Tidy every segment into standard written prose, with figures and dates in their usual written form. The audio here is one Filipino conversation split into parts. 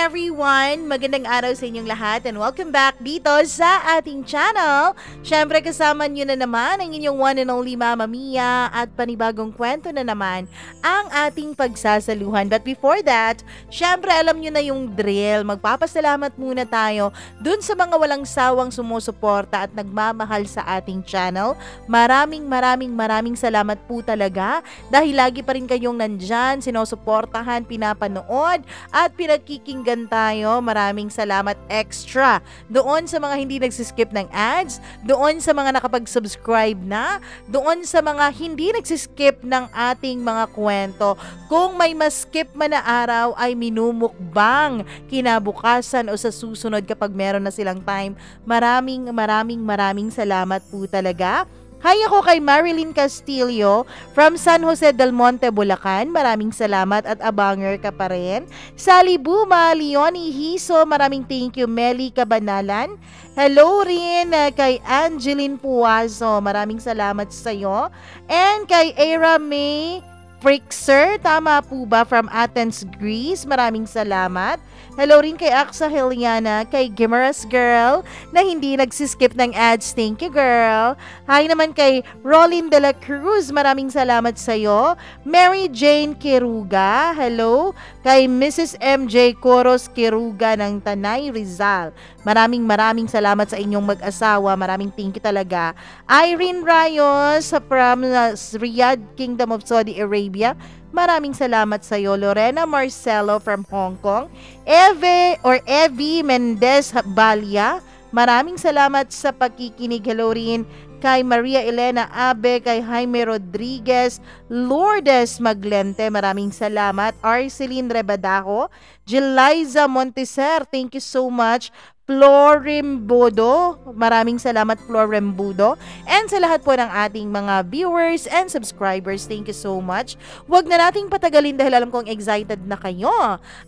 everyone! Magandang araw sa inyong lahat and welcome back dito sa ating channel. Syempre kasama nyo na naman ang inyong one and only Mama Mia at panibagong kwento na naman ang ating pagsasaluhan. But before that, syempre alam nyo na yung drill. Magpapasalamat muna tayo dun sa mga walang sawang sumusuporta at nagmamahal sa ating channel. Maraming salamat po talaga dahil lagi pa rin kayong nandyan, sinusuportahan, pinapanood at pinagkikinggan tayo. Maraming salamat extra doon sa mga hindi nagsiskip ng ads, doon sa mga nakapag-subscribe na, doon sa mga hindi nagsiskip ng ating mga kwento. Kung may maskip man na araw ay minumukbang kinabukasan o sa susunod kapag meron na silang time. Maraming salamat po talaga. Hi, ako kay Marilyn Castillo from San Jose del Monte, Bulacan. Maraming salamat at abanger ka pa rin. Sally Buma, Leonie Hiso, maraming thank you. Meli Cabanalan. Hello rin kay Angeline Puazo. Maraming salamat sa iyo. And kay Era May Frixer, tama po ba, from Athens, Greece. Maraming salamat. Hello rin kay Aksa Heliana, kay Gimeras Girl na hindi nagsiskip ng ads. Thank you, girl. Hi naman kay Rolin de la Cruz. Maraming salamat sa iyo. Mary Jane Kiruga. Hello. Kay Mrs. MJ Coros Kiruga ng Tanay, Rizal. Maraming salamat sa inyong mag-asawa. Maraming thank you talaga. Irene Rayos from Riyadh, Kingdom of Saudi Arabia. Maraming salamat sa iyo. Lorena Marcelo from Hong Kong. Evie Mendez Balia. Maraming salamat sa pagkikinig. Hello rin kay Maria Elena Abe, kay Jaime Rodriguez, Lourdes Maglente, maraming salamat. Arceline Rebadajo, Jeliza Monteser, thank you so much. Florimbudo, maraming salamat Florimbudo. And sa lahat po ng ating mga viewers and subscribers, thank you so much. Huwag na nating patagalin dahil alam kong excited na kayo.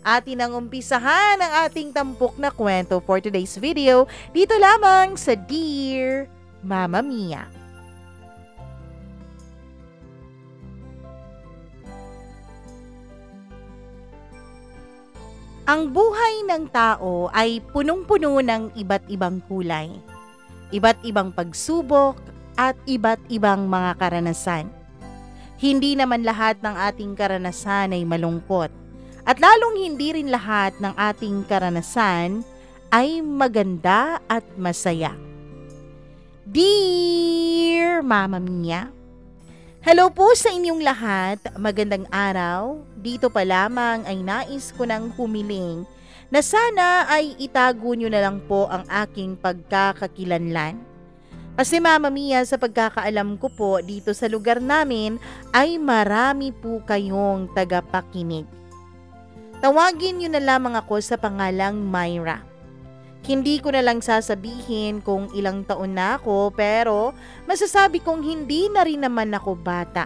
Atin ang umpisahan ang ating tampok na kwento for today's video dito lamang sa Dear Mama Mia. Ang buhay ng tao ay punong-puno ng iba't ibang kulay, iba't ibang pagsubok at iba't ibang mga karanasan. Hindi naman lahat ng ating karanasan ay malungkot at lalong hindi rin lahat ng ating karanasan ay maganda at masaya. Dear Mama Mia, hello po sa inyong lahat, magandang araw. Dito pa lamang ay nais ko nang humiling na sana ay itago nyo na lang po ang aking pagkakakilanlan. Kasi Mama Mia, sa pagkakaalam ko po dito sa lugar namin ay marami po kayong tagapakinig. Tawagin nyo na lamang ako sa pangalang Myra. Hindi ko na lang sasabihin kung ilang taon na ako pero masasabi kong hindi na rin naman ako bata.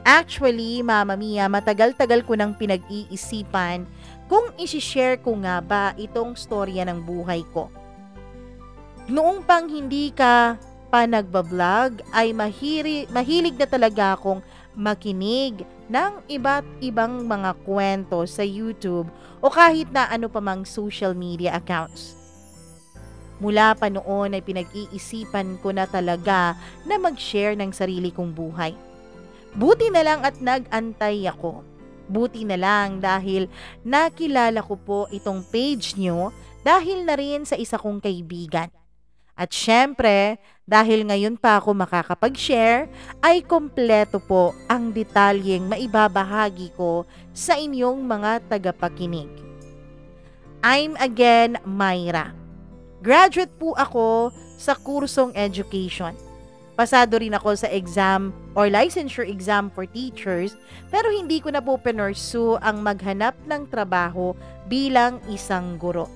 Actually, Mama Mia, matagal-tagal ko nang pinag-iisipan kung isi-share ko nga ba itong storya ng buhay ko. Noong pang hindi ka pa nagbablog ay mahilig na talaga akong makinig ng iba't ibang mga kwento sa YouTube o kahit na ano pa mang social media accounts. Mula pa noon ay pinag-iisipan ko na talaga na mag-share ng sarili kong buhay. Buti na lang at nag-antay ako. Buti na lang dahil nakilala ko po itong page nyo dahil na rin sa isa kong kaibigan. At syempre, dahil ngayon pa ako makakapag-share, ay kompleto po ang detalyeng maibabahagi ko sa inyong mga tagapakinig. I'm again Myra. Graduate po ako sa kursong education. Pasado rin ako sa exam or licensure exam for teachers pero hindi ko na po pinursue ang maghanap ng trabaho bilang isang guro.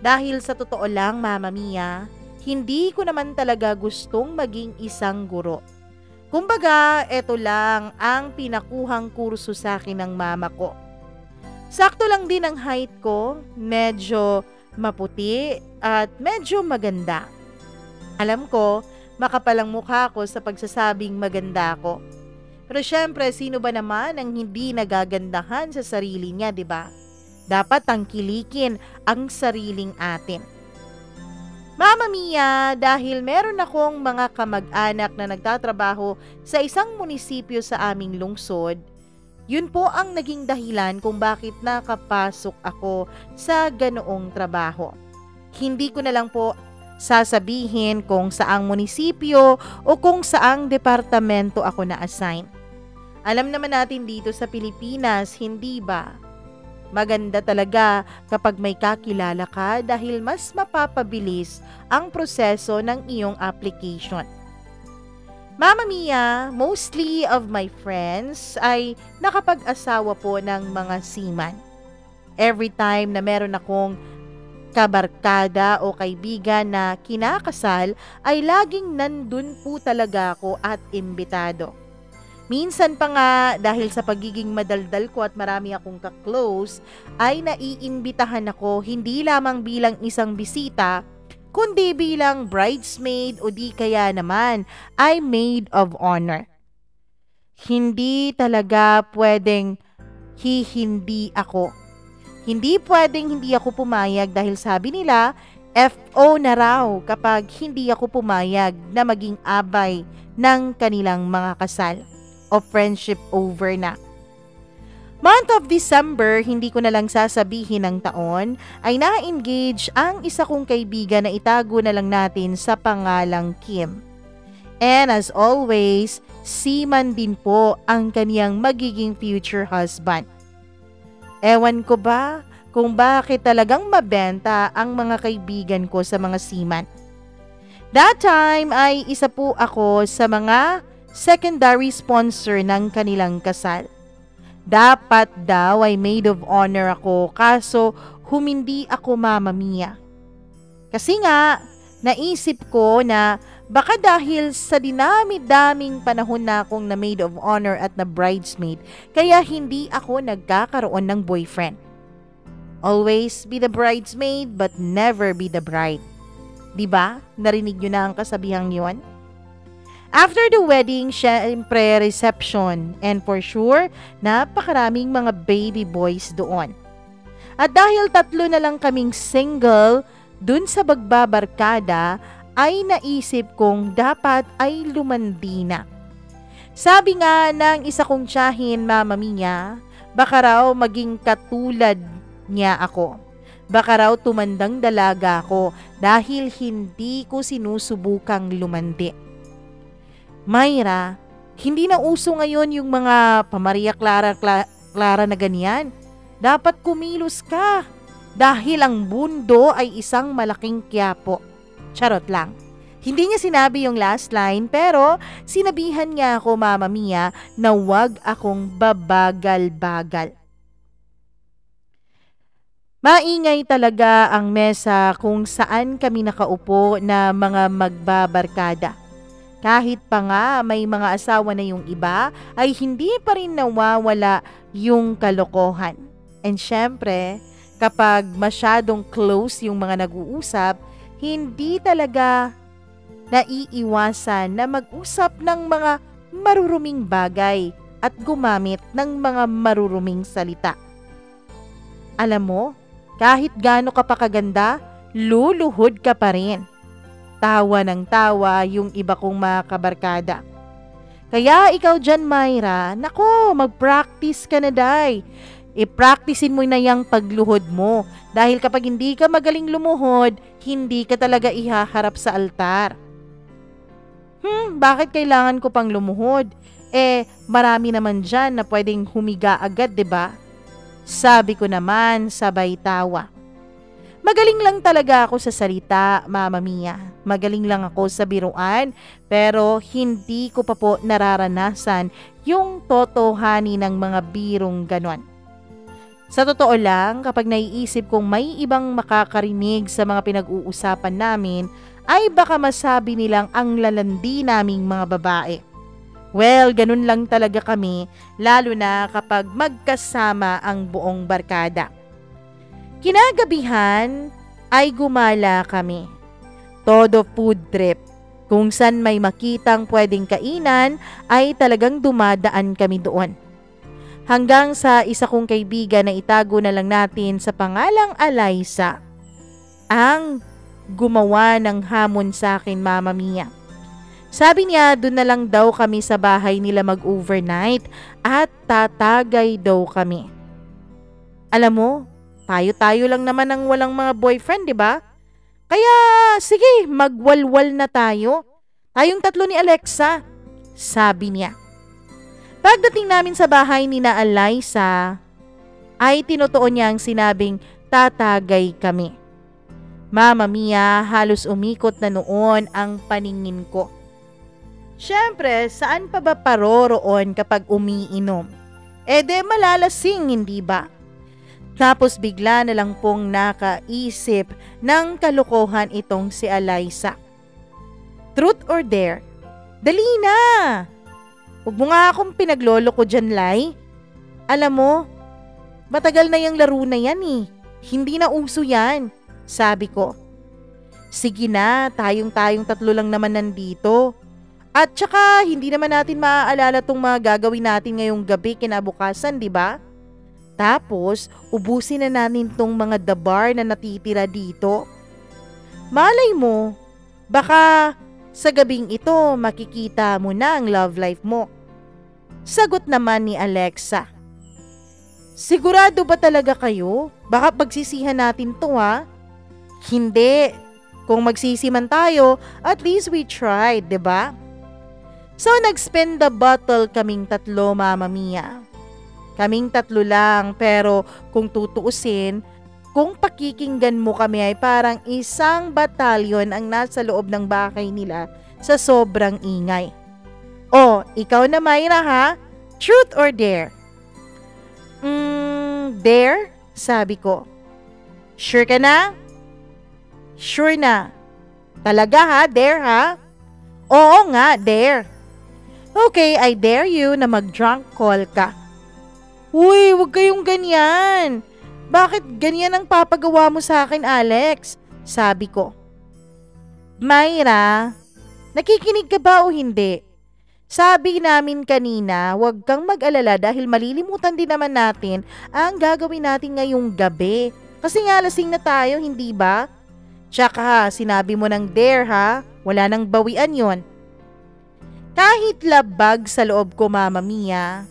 Dahil sa totoo lang, Mama Mia, hindi ko naman talaga gustong maging isang guro. Kumbaga, eto lang ang pinakuhang kurso sa akin ng mama ko. Sakto lang din ang height ko, medyo maputi at medyo maganda. Alam ko, makapalang mukha ko sa pagsasabing maganda ako. Pero syempre, sino ba naman ang hindi nagagandahan sa sarili niya, 'di ba? Dapat tangkilikin ang sariling atin. Mama Mia, dahil meron akong mga kamag-anak na nagtatrabaho sa isang munisipyo sa aming lungsod, yun po ang naging dahilan kung bakit nakapasok ako sa ganoong trabaho. Hindi ko na lang po sasabihin kung saang munisipyo o kung saang departamento ako na-assign. Alam naman natin dito sa Pilipinas, hindi ba? Maganda talaga kapag may kakilala ka dahil mas mapapabilis ang proseso ng iyong application. Mama Mia, mostly of my friends ay nakapag-asawa po ng mga seaman. Every time na meron akong kabarkada o kaibigan na kinakasal ay laging nandun po talaga ako at imbitado. Minsan pa nga dahil sa pagiging madaldal ko at marami akong ka-close ay naiimbitahan ako hindi lamang bilang isang bisita kundi bilang bridesmaid o di kaya naman ay maid of honor. Hindi talaga pwedeng hindi ako. Hindi pwedeng hindi ako pumayag dahil sabi nila FO na raw kapag hindi ako pumayag na maging abay ng kanilang mga kasal o friendship over na. Month of December, hindi ko na lang sasabihin ng taon, ay na-engage ang isa kong kaibigan na itago na lang natin sa pangalang Kim. And as always, seaman din po ang kaniyang magiging future husband. Ewan ko ba kung bakit talagang mabenta ang mga kaibigan ko sa mga seaman. That time ay isa po ako sa mga secondary sponsor ng kanilang kasal. Dapat daw ay maid of honor ako kaso humindi ako Mama Mia. Kasi nga, naisip ko na baka dahil sa dinami-daming panahon na akong na maid of honor at na bridesmaid, kaya hindi ako nagkakaroon ng boyfriend. Always be the bridesmaid but never be the bride. Diba? Narinig nyo na ang kasabihang yun? After the wedding, syempre reception and for sure, napakaraming mga baby boys doon. At dahil 3 na lang kaming single, dun sa bagbabarkada, ay naisip kong dapat ay lumandi na. Sabi nga ng isa kong tiyahin, Mama Mia, baka raw maging katulad niya ako. Baka raw tumandang dalaga ako dahil hindi ko sinusubukang lumandi. Myra, hindi na uso ngayon yung mga pamaria Clara na ganyan. Dapat kumilos ka dahil ang mundo ay isang malaking Quiapo. Charot lang. Hindi niya sinabi yung last line pero sinabihan niya ako Mama Mia na wag akong babagal-bagal. Maingay talaga ang mesa kung saan kami nakaupo na mga magbabarkada. Kahit pa nga may mga asawa na yung iba, ay hindi pa rin nawawala yung kalokohan. And syempre, kapag masyadong close yung mga nag-uusap, hindi talaga naiiwasan na mag-usap ng mga maruruming bagay at gumamit ng mga maruruming salita. Alam mo, kahit gaano ka pa kaganda, luluhod ka pa rin. Tawa ng tawa yung iba kong mga kabarkada. Kaya ikaw dyan, Myra, nako, mag-practice ka na, day. I-practicein mo na yung pagluhod mo. Dahil kapag hindi ka magaling lumuhod, hindi ka talaga ihaharap sa altar. Bakit kailangan ko pang lumuhod? Marami naman dyan na pwedeng humiga agad, 'di ba? Sabi ko naman, sabay tawa. Magaling lang talaga ako sa salita, Mama Mia. Magaling lang ako sa biruan, pero hindi ko pa po nararanasan yung totohanin ng mga birong ganon. Sa totoo lang, kapag naiisip kong may ibang makakarinig sa mga pinag-uusapan namin, ay baka masabi nilang ang lalandi naming mga babae. Well, ganun lang talaga kami, lalo na kapag magkasama ang buong barkada. Kinagabihan ay gumala kami. Todo food trip. Kung saan may makitang pwedeng kainan ay talagang dumadaan kami doon. Hanggang sa isa kong kaibigan na itago na lang natin sa pangalang Alyssa ang gumawa ng hamon sa akin, Mama Mia. Sabi niya doon na lang daw kami sa bahay nila mag-overnight at tatagay daw kami. Alam mo, tayo-tayo lang naman ang walang mga boyfriend, di ba? Kaya sige, magwalwal na tayo. Tayong tatlo ni Alexa, sabi niya. Pagdating namin sa bahay ni na Alyssa, ay tinutuon niya ang sinabing tatagay kami. Mama Mia, halos umikot na noon ang paningin ko. Siyempre, saan pa ba paroroon kapag umiinom? Malalasing, hindi ba? Tapos bigla na lang pong nakaisip ng kalokohan itong si Alyssa. Truth or dare? Dali na! Huwag mo nga akong pinaglolo ko dyan, Lai. Alam mo, matagal na yung laro na yan eh. Hindi na uso yan, sabi ko. Sige na, tayong tatlo lang naman nandito. At saka, hindi naman natin maaalala tong mga gagawin natin ngayong gabi kinabukasan, di ba? Tapos, ubusin na natin tong mga dabar na natitira dito. Malay mo, baka sa gabing ito makikita mo na ang love life mo. Sagot naman ni Alexa. Sigurado ba talaga kayo? Baka pagsisihan natin to ha? Hindi. Kung magsisiman tayo, at least we tried, di ba? So nag-spin the bottle kaming tatlo, Mama Mia. Kaming tatlo lang, pero kung tutuusin, kung pakikinggan mo kami ay parang isang batalyon ang nasa loob ng bahay nila sa sobrang ingay. Oh, ikaw na Myra ha? Truth or dare? Dare? Sabi ko. Sure ka na? Sure na. Talaga ha? Dare ha? Oo nga, dare. Okay, I dare you na mag-drunk call ka. Uy, wag kayong ganyan. Bakit ganyan ang papagawa mo sa akin, Alex? Sabi ko. Myra, nakikinig ka ba o hindi? Sabi namin kanina, huwag kang mag-alala dahil malilimutan din naman natin ang gagawin natin ngayong gabi. Kasi nga lasing na tayo, hindi ba? Tsaka sinabi mo ng dare ha, wala nang bawian yon. Kahit labag sa loob ko, Mama Mia,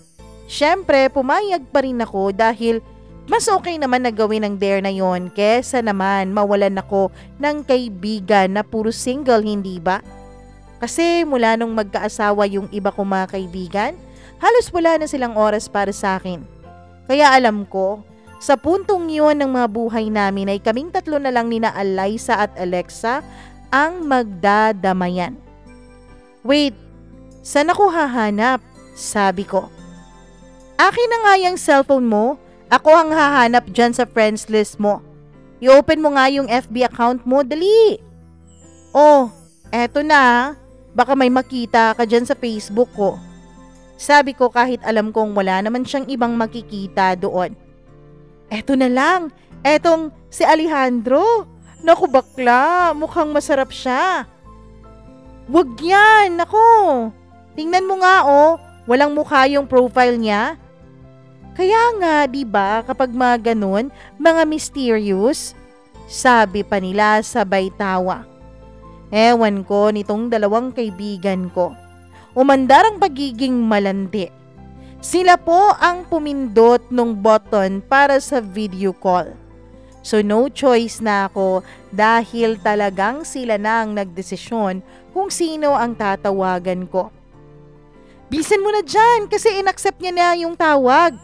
syempre pumayag pa rin ako dahil mas okay naman na gawin ang dare na yon kesa naman mawalan ako ng kaibigan na puro single, hindi ba? Kasi mula nung magkaasawa yung iba kong mga kaibigan, halos wala na silang oras para sa akin. Kaya alam ko, sa puntong yun ng mga buhay namin ay kaming tatlo na lang nina Alyssa at Alexa ang magdadamayan. Wait, saan ako hahanap? Sabi ko. Akin na nga yung cellphone mo, ako ang hahanap dyan sa friends list mo. I-open mo nga yung FB account mo, dali. Oh, eto na. Baka may makita ka dyan sa Facebook ko. Sabi ko kahit alam kong wala naman siyang ibang makikita doon. Eto na lang, etong si Alejandro. Naku bakla, mukhang masarap siya. Wag yan, naku. Tingnan mo nga oh, walang mukha yung profile niya. Kaya nga, di ba, kapag mga ganun, mga mysterious, sabi pa nila sabay tawa. Ewan ko nitong dalawang kaibigan ko. Umandar ang pagiging malandi. Sila po ang pumindot ng button para sa video call. So no choice na ako dahil talagang sila na ang nagdesisyon kung sino ang tatawagan ko. Bilisan mo na dyan kasi inaccept niya na yung tawag.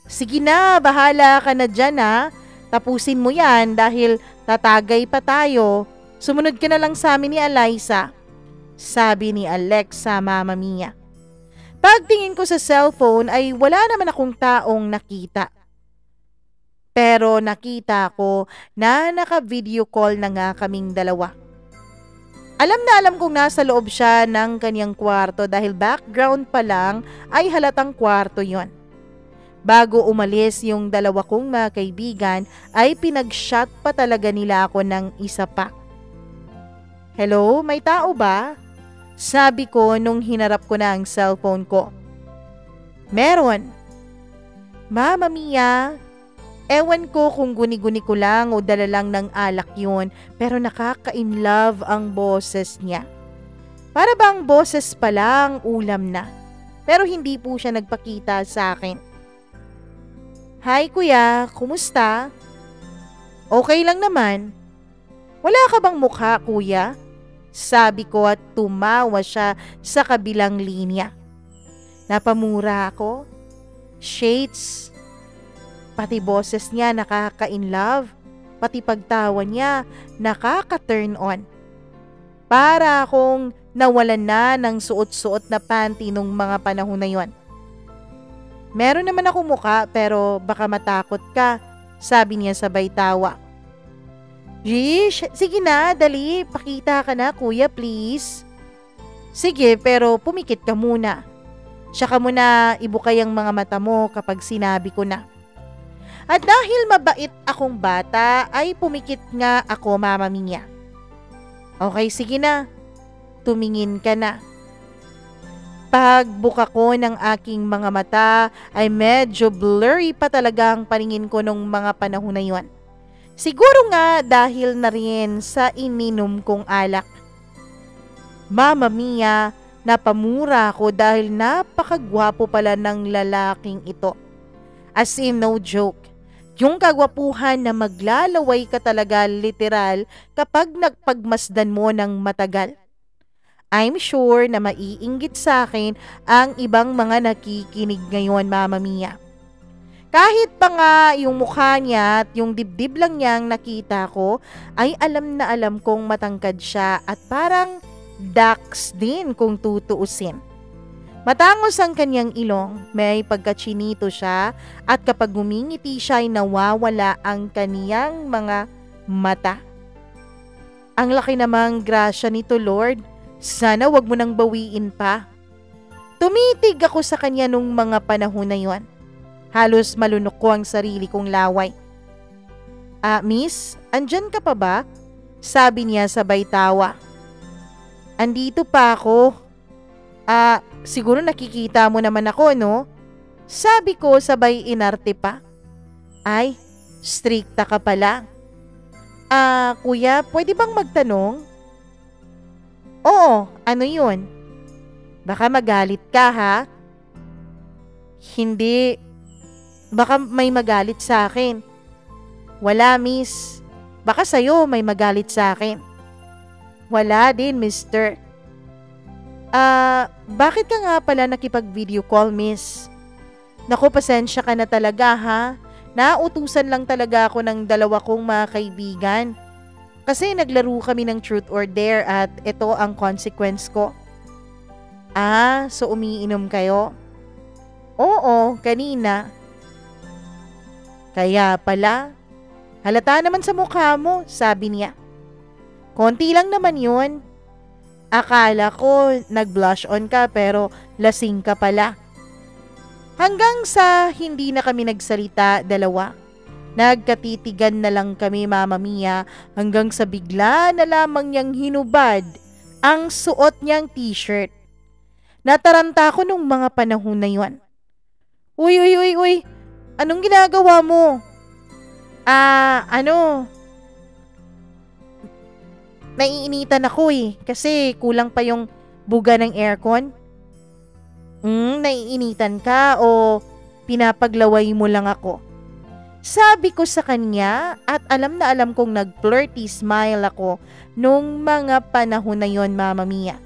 Sige na, bahala ka na dyan ha. Tapusin mo yan dahil tatagay pa tayo. Sumunod ka na lang sa amin ni Alyssa, sabi ni Alexa, Mama Mia. Pagtingin ko sa cellphone ay wala naman akong taong nakita. Pero nakita ko na naka-video call na nga kaming dalawa. Alam na alam kong nasa loob siya ng kanyang kwarto dahil background pa lang ay halatang kwarto yon. Bago umalis yung dalawa kong mga kaibigan ay pinag-shot pa talaga nila ako ng isa pa. Hello, may tao ba? Sabi ko nung hinarap ko na ang cellphone ko. Meron. Mama Mia, ewan ko kung guni-guni ko lang o dala lang ng alak yun, pero nakaka-inlove ang boses niya. Para bang boses pa lang ulam na, pero hindi po siya nagpakita sa akin. Hi kuya, kumusta? Okay lang naman. Wala ka bang mukha kuya? Sabi ko at tumawa siya sa kabilang linya. Napamura ako. Shades. Pati boses niya nakaka-inlove. Pati pagtawa niya nakaka-turn on. Para akong nawalan na ng suot-suot na panty nung mga panahon na yon. Meron naman ako muka pero baka matakot ka, sabi niya sabay tawa. Jish, sige na, dali, pakita ka na kuya please. Sige, pero pumikit ka muna. Tsaka mo na ibukay ang mga mata mo kapag sinabi ko na. At dahil mabait akong bata, ay pumikit nga ako, Mama Mia. Okay, sige na. Tumingin ka na. Pagbuka ko ng aking mga mata ay medyo blurry pa talaga ang paningin ko nung mga panahon na yon. Siguro nga dahil na rin sa ininom kong alak. Mama Mia, napamura ako dahil napakagwapo pala ng lalaking ito. As in no joke. Yung kagwapuhan na maglalaway ka talaga literal kapag nagpagmasdan mo ng matagal. I'm sure na maiinggit sa akin ang ibang mga nakikinig ngayon, Mama Mia. Kahit pa nga yung mukha niya at yung dibdib lang niyang nakita ko, ay alam na alam kong matangkad siya at parang ducks din kung tutuusin. Matangos ang kanyang ilong, may pagkachinito siya at kapag ngumingiti siya ay nawawala ang kaniyang mga mata. Ang laki namang grasya nito, Lord. Sana wag mo nang bawiin pa. Tumitig ako sa kanya nung mga panahon na yon. Halos malunok ko ang sarili kong laway. Miss, andyan ka pa ba? Sabi niya sabay tawa. Andito pa ako. Siguro nakikita mo naman ako, no? Sabi ko sabay inarte pa. Ay, strikta ka pala. Kuya, pwede bang magtanong? Oo, ano yun? Baka magalit ka, ha? Hindi. Baka may magalit sa akin. Wala, miss. Baka sa'yo may magalit sa akin. Wala din, mister. Bakit ka nga pala nakipag-video call, miss? Naku, pasensya ka na talaga, ha? Nautusan lang talaga ako ng dalawa kong mga kaibigan. Kasi naglaro kami ng truth or dare at ito ang consequence ko. So umiinom kayo? Oo, kanina. Kaya pala, halata naman sa mukha mo, sabi niya. Konti lang naman yun. Akala ko nag-blush on ka pero lasing ka pala. Hanggang sa hindi na kami nagsalita dalawa. Nagkatitigan na lang kami, Mama Mia, hanggang sa bigla na lamang niyang hinubad ang suot niyang t-shirt. Nataranta ko nung mga panahon na yon. Uy, anong ginagawa mo? Naiinitan ako kasi kulang pa yung buga ng aircon. Naiinitan ka o pinapaglaway mo lang ako? Sabi ko sa kanya at alam na alam kong nag-flirty smile ako nung mga panahon na yon, Mama Mia.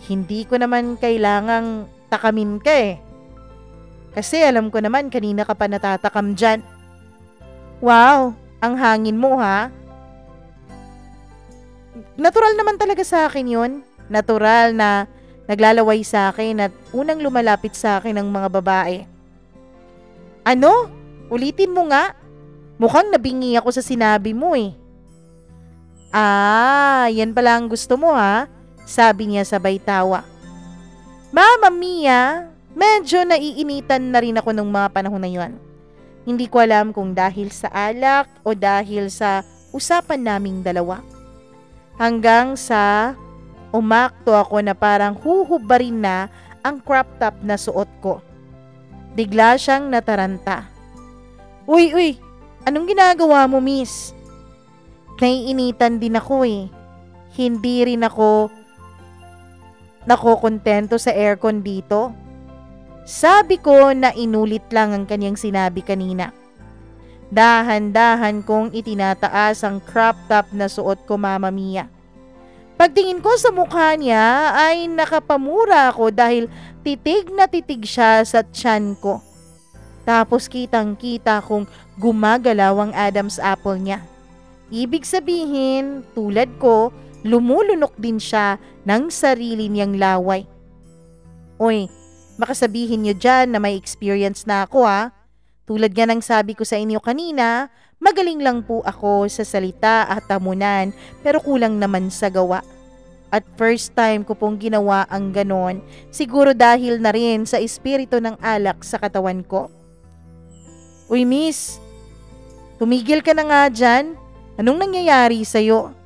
Hindi ko naman kailangang takamin ka Kasi alam ko naman kanina ka pa natatakam dyan. Wow, ang hangin mo ha. Natural naman talaga sa akin yun. Natural na naglalaway sa akin at unang lumalapit sa akin ng mga babae. Ano? Ulitin mo nga. Mukhang nabingi ako sa sinabi mo yan pala ang gusto mo ha? Sabi niya sabay tawa. Mama Mia, medyo naiinitan na rin ako nung mga panahon na yon. Hindi ko alam kung dahil sa alak o dahil sa usapan naming dalawa. Hanggang sa umakto ako na parang huhubarin na ang crop top na suot ko. Bigla siyang nataranta. Uy, anong ginagawa mo, miss? Naiinitan din ako eh. Hindi rin ako nakokontento sa aircon dito. Sabi ko na inulit lang ang kanyang sinabi kanina. Dahan-dahan kong itinataas ang crop top na suot ko, Mama Mia. Pagtingin ko sa mukha niya ay nakapamura ako dahil titig na titig siya sa tiyan ko. Tapos kitang-kita kong gumagalaw ang Adam's apple niya. Ibig sabihin, tulad ko, lumulunok din siya ng sarili niyang laway. Uy, baka sabihin niyo dyan na may experience na ako ha. Tulad nga ng sabi ko sa inyo kanina, magaling lang po ako sa salita at tamunan pero kulang naman sa gawa. At first time ko pong ginawa ang ganon, siguro dahil na rin sa espiritu ng alak sa katawan ko. Uy miss, tumigil ka na nga dyan. Anong nangyayari sa'yo?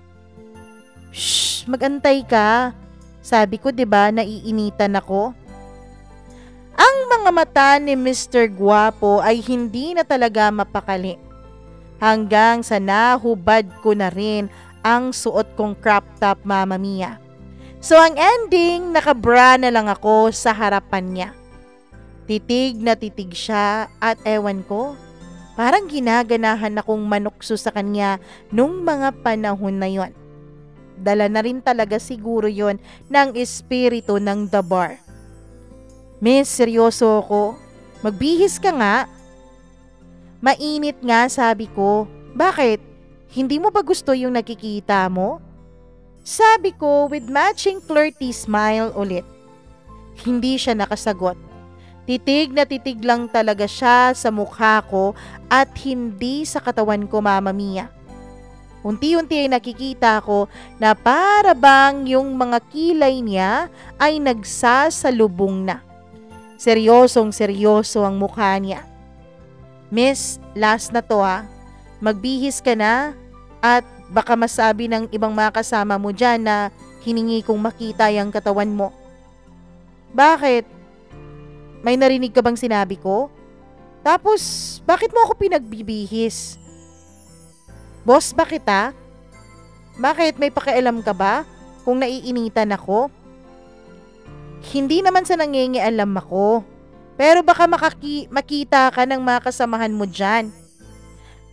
Shh, magantay ka. Sabi ko 'di ba naiinitan ako? Ang mga mata ni Mr. Guapo ay hindi na talaga mapakali. Hanggang sa nahubad ko na rin ang suot kong crop top, Mama Mia. So ang ending, nakabra na lang ako sa harapan niya. Titig na titig siya at ewan ko, parang ginaganahan akong manukso sa kanya nung mga panahon na yon. Dala na rin talaga siguro yon ng espiritu ng The Bar. Miss, seryoso ako. Magbihis ka nga. Mainit nga, sabi ko. Bakit? Hindi mo ba gusto yung nakikita mo? Sabi ko with matching flirty smile ulit. Hindi siya nakasagot. Titig na titig lang talaga siya sa mukha ko at hindi sa katawan ko, Mama Mia. Unti-unti ay nakikita ko na para bang yung mga kilay niya ay nagsasalubong na. Seryosong seryoso ang mukha niya. Miss, last na to ha. Magbihis ka na at baka masabi ng ibang mga kasama mo dyan na hiningi kong makita yung katawan mo. Bakit? May narinig ka bang sinabi ko? Tapos, bakit mo ako pinagbibihis? Boss ba kita? Bakit? May pakialam ka ba kung naiinitan ako? Hindi naman sa nangingialam ako. Pero baka makita ka ng mga kasamahan mo dyan.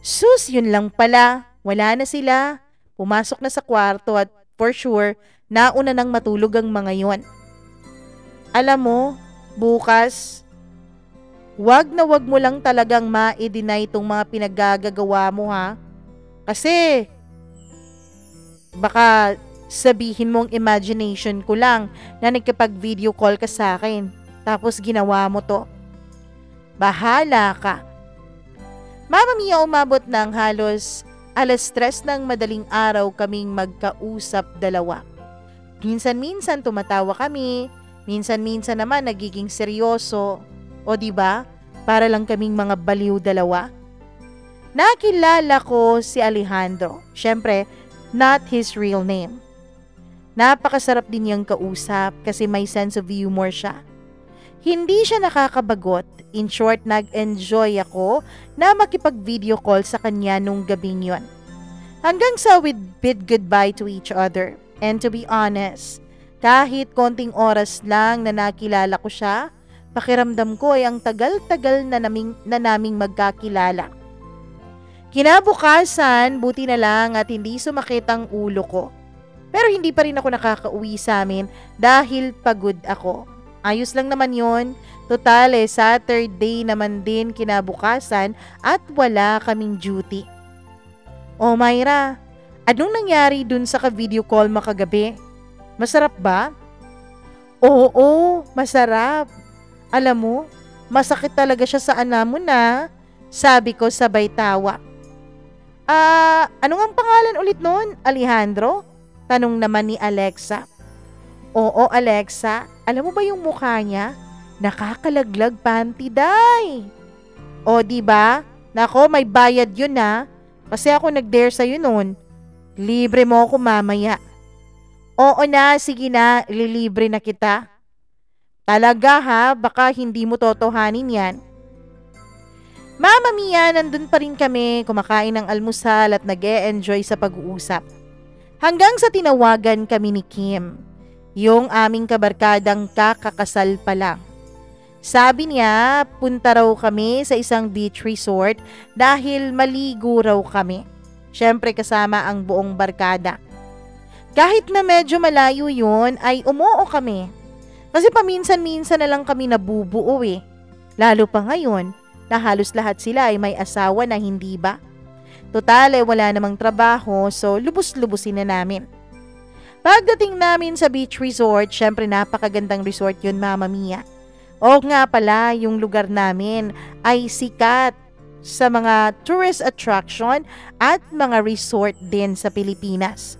Sus, yun lang pala. Wala na sila. Pumasok na sa kwarto at for sure, nauna nang matulog ang mga yon. Alam mo, bukas, wag na wag mo lang talagang ma-deny itong mga pinaggagawa mo ha. Kasi, baka sabihin mong imagination ko lang na nagkapag-video call ka sa akin. Tapos ginawa mo to. Bahala ka. Mama Mia, umabot ng halos 3:00 ng madaling araw kaming magkausap dalawa. Minsan-minsan tumatawa kami, minsan-minsan naman nagiging seryoso. O diba? Para lang kaming mga baliw dalawa. Nakilala ko si Alejandro. Syempre, not his real name. Napakasarap din niyang kausap kasi may sense of humor siya. Hindi siya nakakabagot. In short, nag-enjoy ako na makipag-video call sa kanya nung gabing yon. Hanggang sa we bid goodbye to each other. And to be honest, kahit konting oras lang na nakilala ko siya, pakiramdam ko ay ang tagal-tagal na naming magkakilala. Kinabukasan, buti na lang at hindi sumakit ang ulo ko. Pero hindi pa rin ako nakakauwi sa amin dahil pagod ako. Ayos lang naman yon. Total Saturday naman din kinabukasan at wala kaming duty. Oh Myra, anong nangyari dun sa ka-video call mo kagabi? Masarap ba? Oo, masarap. Alam mo, masakit talaga siya sa anamon na. Sabi ko sabay tawa. Ano ang pangalan ulit nun? Alejandro? Tanong naman ni Alexa. Oo, Alexa. Alam mo ba yung mukha niya? Nakakalaglag panty day. O, diba? Nako, may bayad yun ha. Kasi ako nag-dare sa'yo nun. Libre mo ako mamaya. Oo na, sige na, ililibre na kita. Talaga ha, baka hindi mo totohanin yan. Mama Mia, nandun pa rin kami, kumakain ng almusal at nag-e-enjoy sa pag-uusap. Hanggang sa tinawagan kami ni Kim, yung aming kabarkadang kakakasal pa lang. Sabi niya, punta raw kami sa isang beach resort dahil maligo raw kami. Syempre kasama ang buong barkada. Kahit na medyo malayo yun, ay umuo kami. Kasi paminsan-minsan na lang kami nabubuo eh. Lalo pa ngayon na halos lahat sila ay may asawa na, hindi ba? Total wala namang trabaho, so lubos-lubusin na namin. Pagdating namin sa beach resort, syempre napakagandang resort yun, Mama Mia. O nga pala, yung lugar namin ay sikat sa mga tourist attraction at mga resort din sa Pilipinas.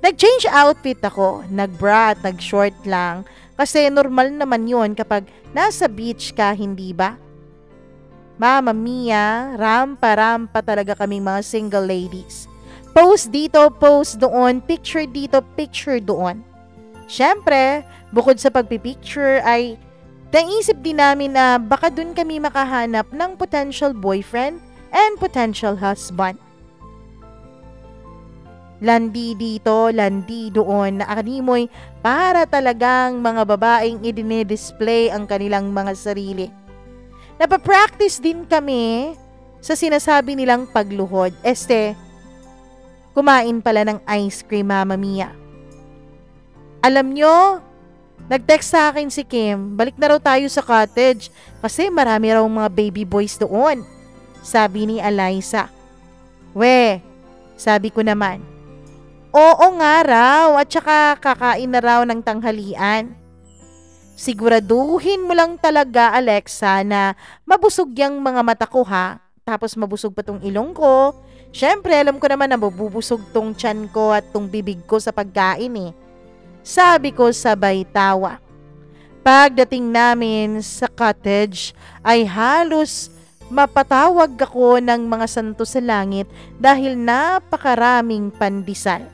Nag-change outfit ako, nag-bra at nag-short lang kasi normal naman yun kapag nasa beach ka, hindi ba? Mama Mia, rampa-rampa talaga kaming mga single ladies. Post dito, post doon, picture dito, picture doon. Syempre, bukod sa pagpipicture ay naisip din namin na baka dun kami makahanap ng potential boyfriend and potential husband. Landi dito, landi doon, na animoy para talagang mga babaeng idinidisplay ang kanilang mga sarili. Napapractice din kami sa sinasabi nilang pagluhod. Kumain pala ng ice cream, Mama Mia. Alam nyo, nag-text sa akin si Kim, balik na raw tayo sa cottage kasi marami raw mga baby boys doon. Sabi ni Eliza. We, sabi ko naman. Oo nga raw at saka kakain na raw ng tanghalian. Siguraduhin mo lang talaga, Alexa, na mabusog yung mga mata ko ha. Tapos mabusog pa tong ilong ko. Syempre, alam ko naman na mabubusog tong tiyan ko at tong bibig ko sa pagkain eh. Sabi ko sabay tawa. Pagdating namin sa cottage ay halos mapatawag ako ng mga santo sa langit dahil napakaraming pandesal.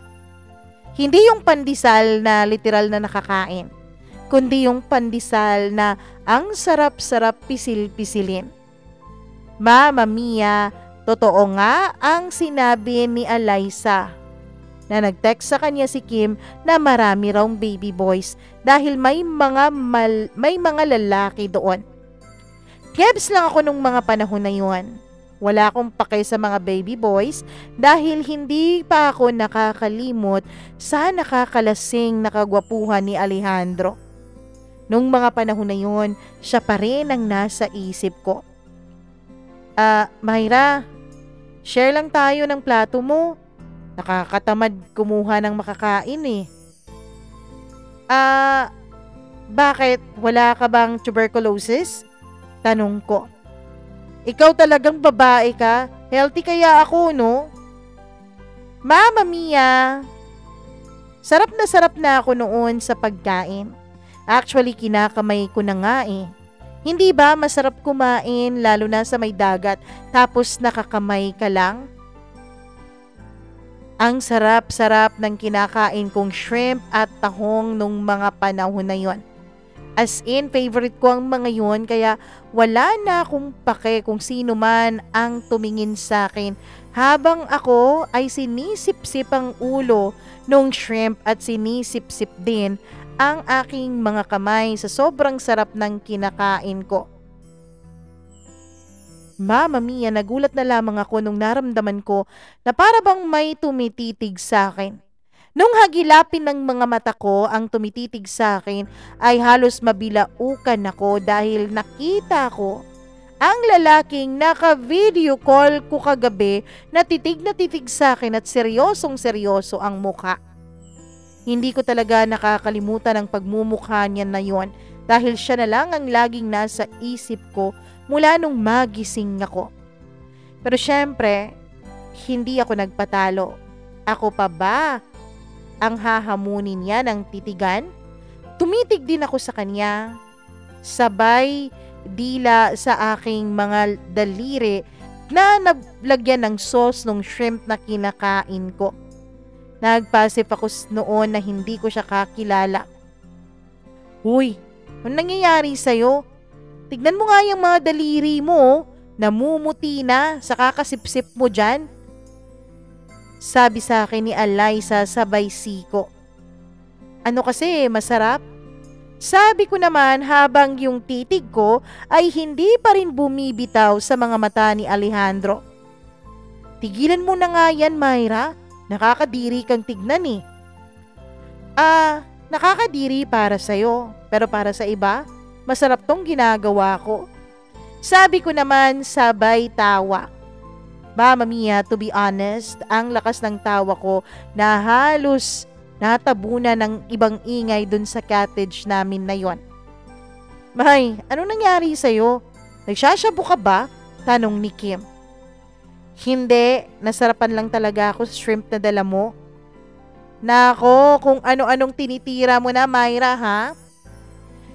Hindi yung pandesal na literal na nakakain, kundi yung pandesal na ang sarap-sarap pisil-pisilin. Mama Mia, totoo nga ang sinabi ni Eliza na nag-text sa kanya si Kim na marami raw baby boys dahil may mga lalaki doon. Kebs lang ako nung mga panahon na yun. Wala akong pake sa mga baby boys dahil hindi pa ako nakakalimot sa nakakalasing nakagwapuhan ni Alejandro. Nung mga panahon na yun, siya pa rin ang nasa isip ko. Mayra, share lang tayo ng plato mo. Nakakatamad kumuha ng makakain eh. Bakit? Wala ka bang tuberculosis? Tanong ko. Ikaw talagang babae ka? Healthy kaya ako, no? Mama Mia, sarap na ako noon sa pagkain. Actually, kinakamay ko na nga eh. Hindi ba masarap kumain lalo na sa may dagat tapos nakakamay ka lang? Ang sarap-sarap ng kinakain kong shrimp at tahong nung mga panahon na yon. As in, favorite ko ang mga yun kaya wala na akong pake kung sino man ang tumingin sa akin habang ako ay sinisip-sip ang ulo nung shrimp at sinisip-sip din ang aking mga kamay sa sobrang sarap ng kinakain ko. Mama Mia, nagulat na lamang ako nung naramdaman ko na para bang may tumititig sa akin. Nung hagilapin ng mga mata ko ang tumititig sa akin ay halos mabilaukan ako dahil nakita ko ang lalaking naka-video call ko kagabi na titig sa akin at seryosong-seryoso ang mukha. Hindi ko talaga nakakalimutan ang pagmumukha niya na yon dahil siya na lang ang laging nasa isip ko mula nung magising ako. Pero syempre, hindi ako nagpatalo. Ako pa ba ang hahamunin niya ng titigan? Tumitig din ako sa kanya. Sabay dila sa aking mga daliri na naglagyan ng sauce ng shrimp na kinakain ko. Nagpasip ako noon na hindi ko siya kakilala. Uy, Ano nangyayari sa'yo? Tignan mo nga yung mga daliri mo, oh. Namumuti na sa kakasipsip mo dyan. Sabi sa akin ni Alaysa sabay siko. Ano kasi, masarap? Sabi ko naman habang yung titig ko ay hindi pa rin bumibitaw sa mga mata ni Alejandro. Tigilan mo na nga yan, Myra. Nakakadiri kang tignan eh. Nakakadiri para sa'yo. Pero para sa iba, masarap tong ginagawa ko. Sabi ko naman sabay tawa. Mama Mia, to be honest, ang lakas ng tawa ko na halos natabunan ng ibang ingay dun sa cottage namin na yon. May, ano nangyari sa'yo? Nagsashabu ka ba? Tanong ni Kim. Hindi, nasarapan lang talaga ako sa shrimp na dala mo. Nako, kung ano-anong tinitira mo na, Myra, ha?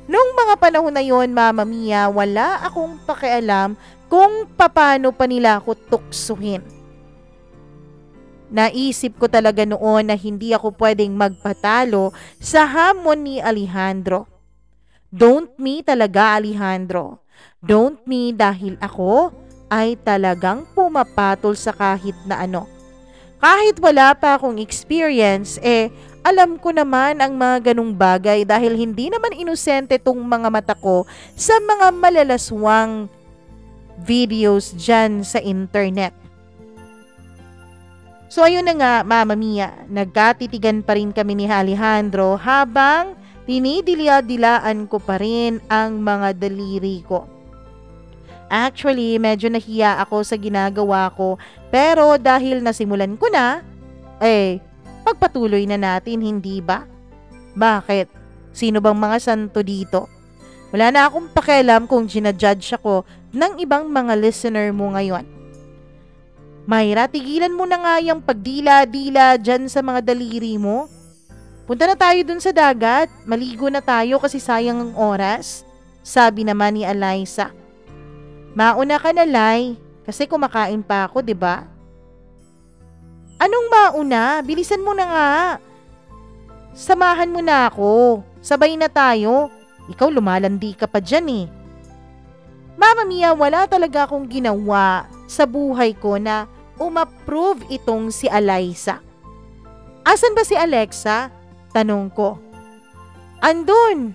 Noong mga panahon na yon, Mama Mia, wala akong pakialam kung paano pa nila ako tuksuhin. Naisip ko talaga noon na hindi ako pwedeng magpatalo sa hamon ni Alejandro. Don't me talaga, Alejandro. Don't me dahil ako ay talagang pumapatol sa kahit na ano. Kahit wala pa akong experience, alam ko naman ang mga ganong bagay dahil hindi naman inosente tong mga mata ko sa mga malalaswang videos dyan sa internet. So ayun na nga, Mama Mia, nagkatitigan pa rin kami ni Alejandro habang dinidila-dilaan ko pa rin ang mga daliri ko. Actually, medyo nahiya ako sa ginagawa ko, pero dahil nasimulan ko na, pagpatuloy na natin, hindi ba? Bakit? Sino bang mga santo dito? Wala na akong pakialam kung ginajudge ako ng ibang mga listener mo ngayon. Myra, tigilan mo na nga yung pagdila-dila dyan sa mga daliri mo. Punta na tayo dun sa dagat. Maligo na tayo kasi sayang ang oras. Sabi naman ni Alaysa. Mauna ka na, Lay, kasi kumakain pa ako, 'di ba? Anong mauna? Bilisan mo na nga. Samahan mo na ako. Sabay na tayo. Ikaw lumalandi ka pa dyan eh. Mama Mia, wala talaga akong ginawa sa buhay ko na umapprove itong si Alaysa. Asan ba si Alexa? Tanong ko. Andun.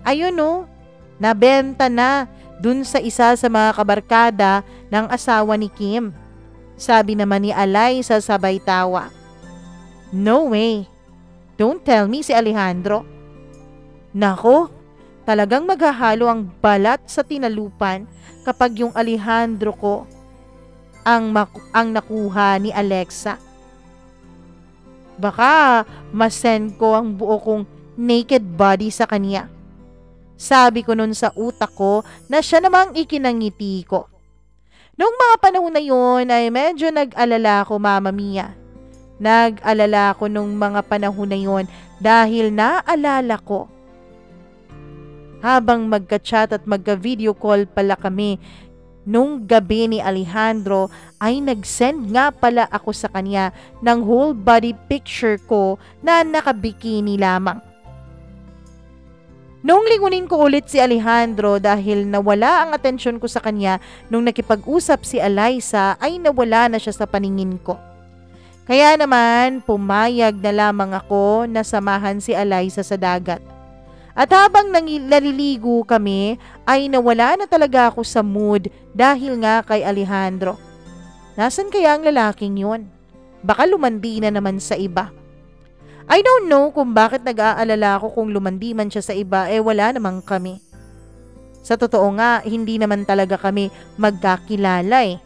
Ayun oh. Nabenta na dun sa isa sa mga kabarkada ng asawa ni Kim. Sabi naman ni Alaysa sabay tawa. No way. Don't tell me si Alejandro. Nako, talagang maghahalo ang balat sa tinalupan kapag yung Alejandro ko ang nakuha ni Alexa. Baka masend ko ang buo kong naked body sa kanya. Sabi ko nun sa utak ko na siya namang ikinangiti ko. Noong mga panahon na yun ay medyo nag-alala ko, Mama Mia. Nag-alala ko nung mga panahon na yun dahil naalala ko. Habang magka-chat at magka-video call pala kami, nung gabi ni Alejandro ay nag-send nga pala ako sa kanya ng whole body picture ko na nakabikini lamang. Noong lingunin ko ulit si Alejandro dahil nawala ang atensyon ko sa kanya nung nakipag-usap si Alaysa ay nawala na siya sa paningin ko. Kaya naman pumayag na lamang ako na samahan si Alaysa sa dagat. At habang naliligo kami ay nawala na talaga ako sa mood dahil nga kay Alejandro. Nasaan kaya ang lalaking yun? Baka lumandi na naman sa iba. I don't know kung bakit nag-aalala ako kung lumandi man siya sa iba, wala namang kami. Sa totoo nga, hindi naman talaga kami magkakilala eh.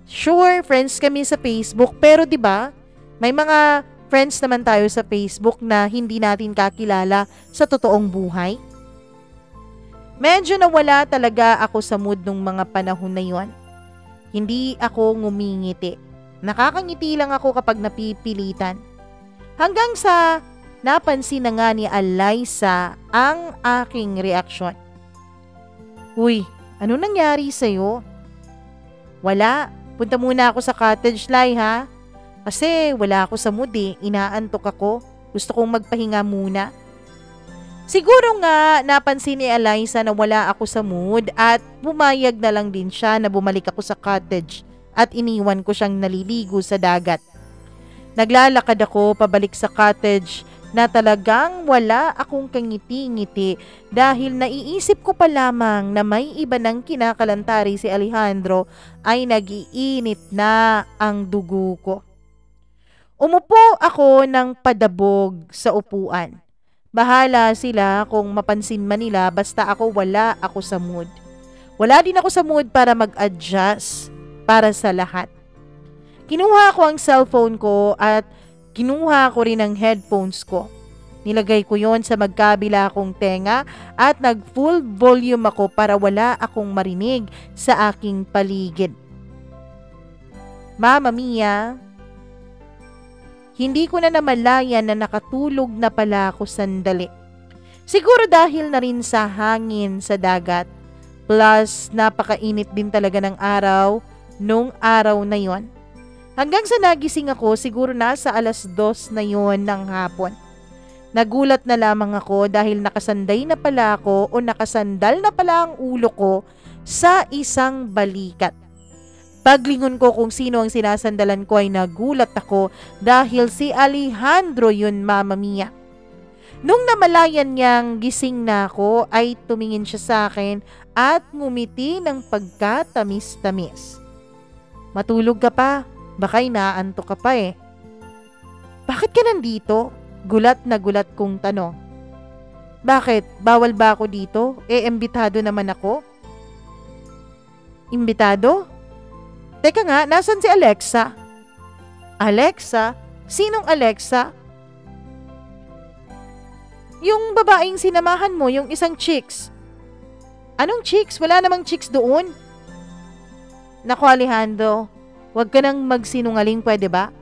Sure, friends kami sa Facebook, pero 'di ba? May mga friends naman tayo sa Facebook na hindi natin kakilala sa totoong buhay. Medyo nawala talaga ako sa mood nung mga panahon na 'yon. Hindi ako ngumingiti. Nakakangiti lang ako kapag napipilitan. Hanggang sa napansin na nga ni Alaysa ang aking reaksyon. Uy, ano nangyari sa'yo? Wala, punta muna ako sa cottage, Lay, ha? Kasi wala ako sa mood eh, inaantok ako. Gusto kong magpahinga muna. Siguro nga napansin ni Eliza na wala ako sa mood at pumayag na lang din siya na bumalik ako sa cottage at iniwan ko siyang naliligo sa dagat. Naglalakad ako pabalik sa cottage na talagang wala akong kangiti-ngiti dahil naiisip ko pa lamang na may iba ng kinakalantari si Alejandro ay nag-iinit na ang dugo ko. Umupo ako ng padabog sa upuan. Bahala sila kung mapansin man nila basta wala ako sa mood. Wala din ako sa mood para mag-adjust para sa lahat. Kinuha ko ang cellphone ko at kinuha ko rin ang headphones ko. Nilagay ko yon sa magkabila kong tenga at nag-full volume ako para wala akong marinig sa aking paligid. Mama Mia, hindi ko na namalayan na nakatulog na pala ako sandali. Siguro dahil na rin sa hangin sa dagat, plus napakainit din talaga ng araw nung araw na yon. Hanggang sa nagising ako, siguro nasa 2:00 na yon ng hapon. Nagulat na lamang ako dahil nakasanday na pala ako o nakasandal na pala ang ulo ko sa isang balikat. Paglingon ko kung sino ang sinasandalan ko ay nagulat ako dahil si Alejandro yun, Mama Mia. Nung namalayan niyang gising na ako ay tumingin siya sa akin at ngumiti ng pagkatamis-tamis. Matulog ka pa, baka inaantok ka pa eh. Bakit ka nandito? Gulat na gulat kong tanong. Bakit? Bawal ba ako dito? Imbitado naman ako. Imbitado? Teka nga, nasan si Alexa? Alexa? Sinong Alexa? Yung babaeng sinamahan mo, yung isang chicks. Anong chicks? Wala namang chicks doon. Naku Alejandro, huwag ka nang magsinungaling, pwede ba?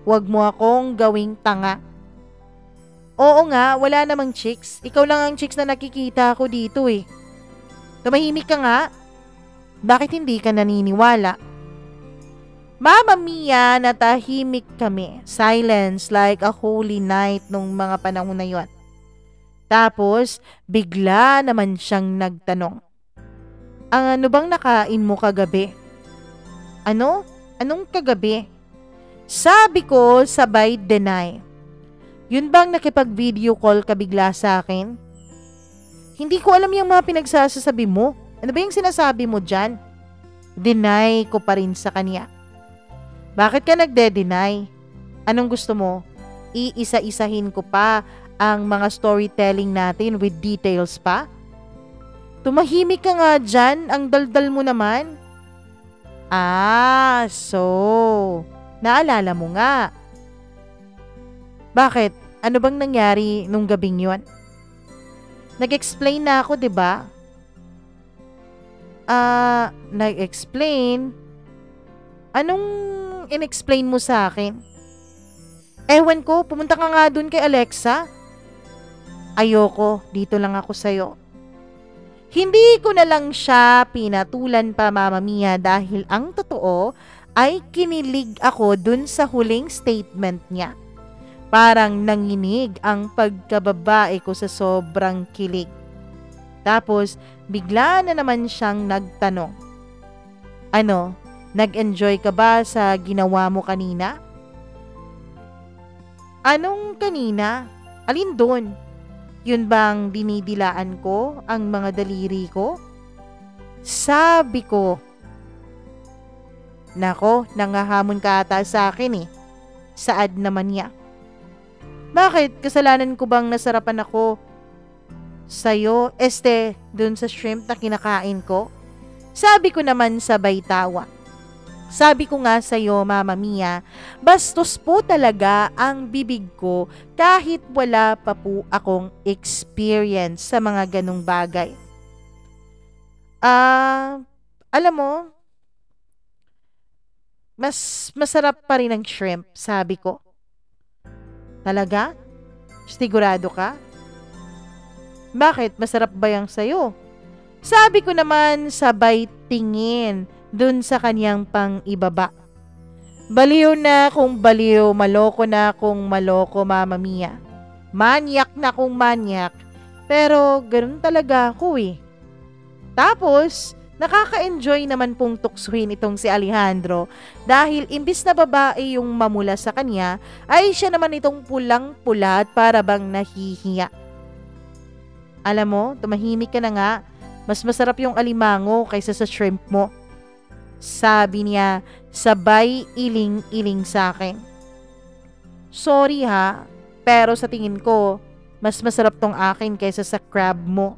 Huwag mo akong gawing tanga. Oo nga, wala namang chicks. Ikaw lang ang chicks na nakikita ko dito eh. Tumahimik ka nga. Bakit hindi ka naniniwala? Mama Mia, natahimik kami. Silence like a holy night nung mga panahon na yon. Tapos, bigla naman siyang nagtanong. Ano bang nakain mo kagabi? Ano? Anong kagabi? Sabi ko, sabay deny. Yun bang nakipag-video call ka bigla sa akin? Hindi ko alam yung mga pinagsasasabi mo. Ano ba yung sinasabi mo dyan? Deny ko pa rin sa kanya. Bakit ka nagde-deny? Anong gusto mo? Iisa-isahin ko pa ang mga storytelling natin with details pa? Tumahimik ka nga dyan, ang daldal mo naman. So, naalala mo nga. Bakit? Ano bang nangyari nung gabing yon? Nag-explain na ako, 'di ba? Nag-explain? Anong in-explain mo sa akin? Ewan ko, pumunta ka nga dun kay Alexa. Ayoko, dito lang ako sa'yo. Hindi ko na lang siya pinatulan pa, Mama Mia, dahil ang totoo ay kinilig ako dun sa huling statement niya. Parang nanginig ang pagkababae ko sa sobrang kilig. Tapos, bigla na naman siyang nagtanong. Ano, nag-enjoy ka ba sa ginawa mo kanina? Anong kanina? Alin doon? Yun bang dinidilaan ko ang mga daliri ko? Sabi ko. Nako, nangahamon ka ata sa akin eh. Saad naman niya. Bakit? Kasalanan ko bang nasarapan ako sa'yo? Dun sa shrimp na kinakain ko? Sabi ko naman sabay tawa. Sabi ko nga sa'yo, Mama Mia, bastos po talaga ang bibig ko kahit wala pa po akong experience sa mga ganong bagay. Alam mo, mas masarap pa rin ang shrimp, sabi ko. Talaga? Sigurado ka? Bakit? Masarap ba yang sa'yo? Sabi ko naman sabay tingin dun sa kanyang pang-ibaba. Baliw na kung baliw, maloko na kung maloko, Mama Mia. Manyak na kung manyak, Pero ganun talaga ako eh. Tapos, nakaka-enjoy naman pong tuksuhin itong si Alejandro dahil imbis na babae yung mamula sa kanya, ay siya naman itong pulang-pula at para bang nahihiya. Alam mo, tumahimik ka na nga. Mas masarap yung alimango kaysa sa shrimp mo. Sabi niya, sabay iling-iling sa akin. Sorry ha, pero sa tingin ko, mas masarap tong akin kaysa sa crab mo.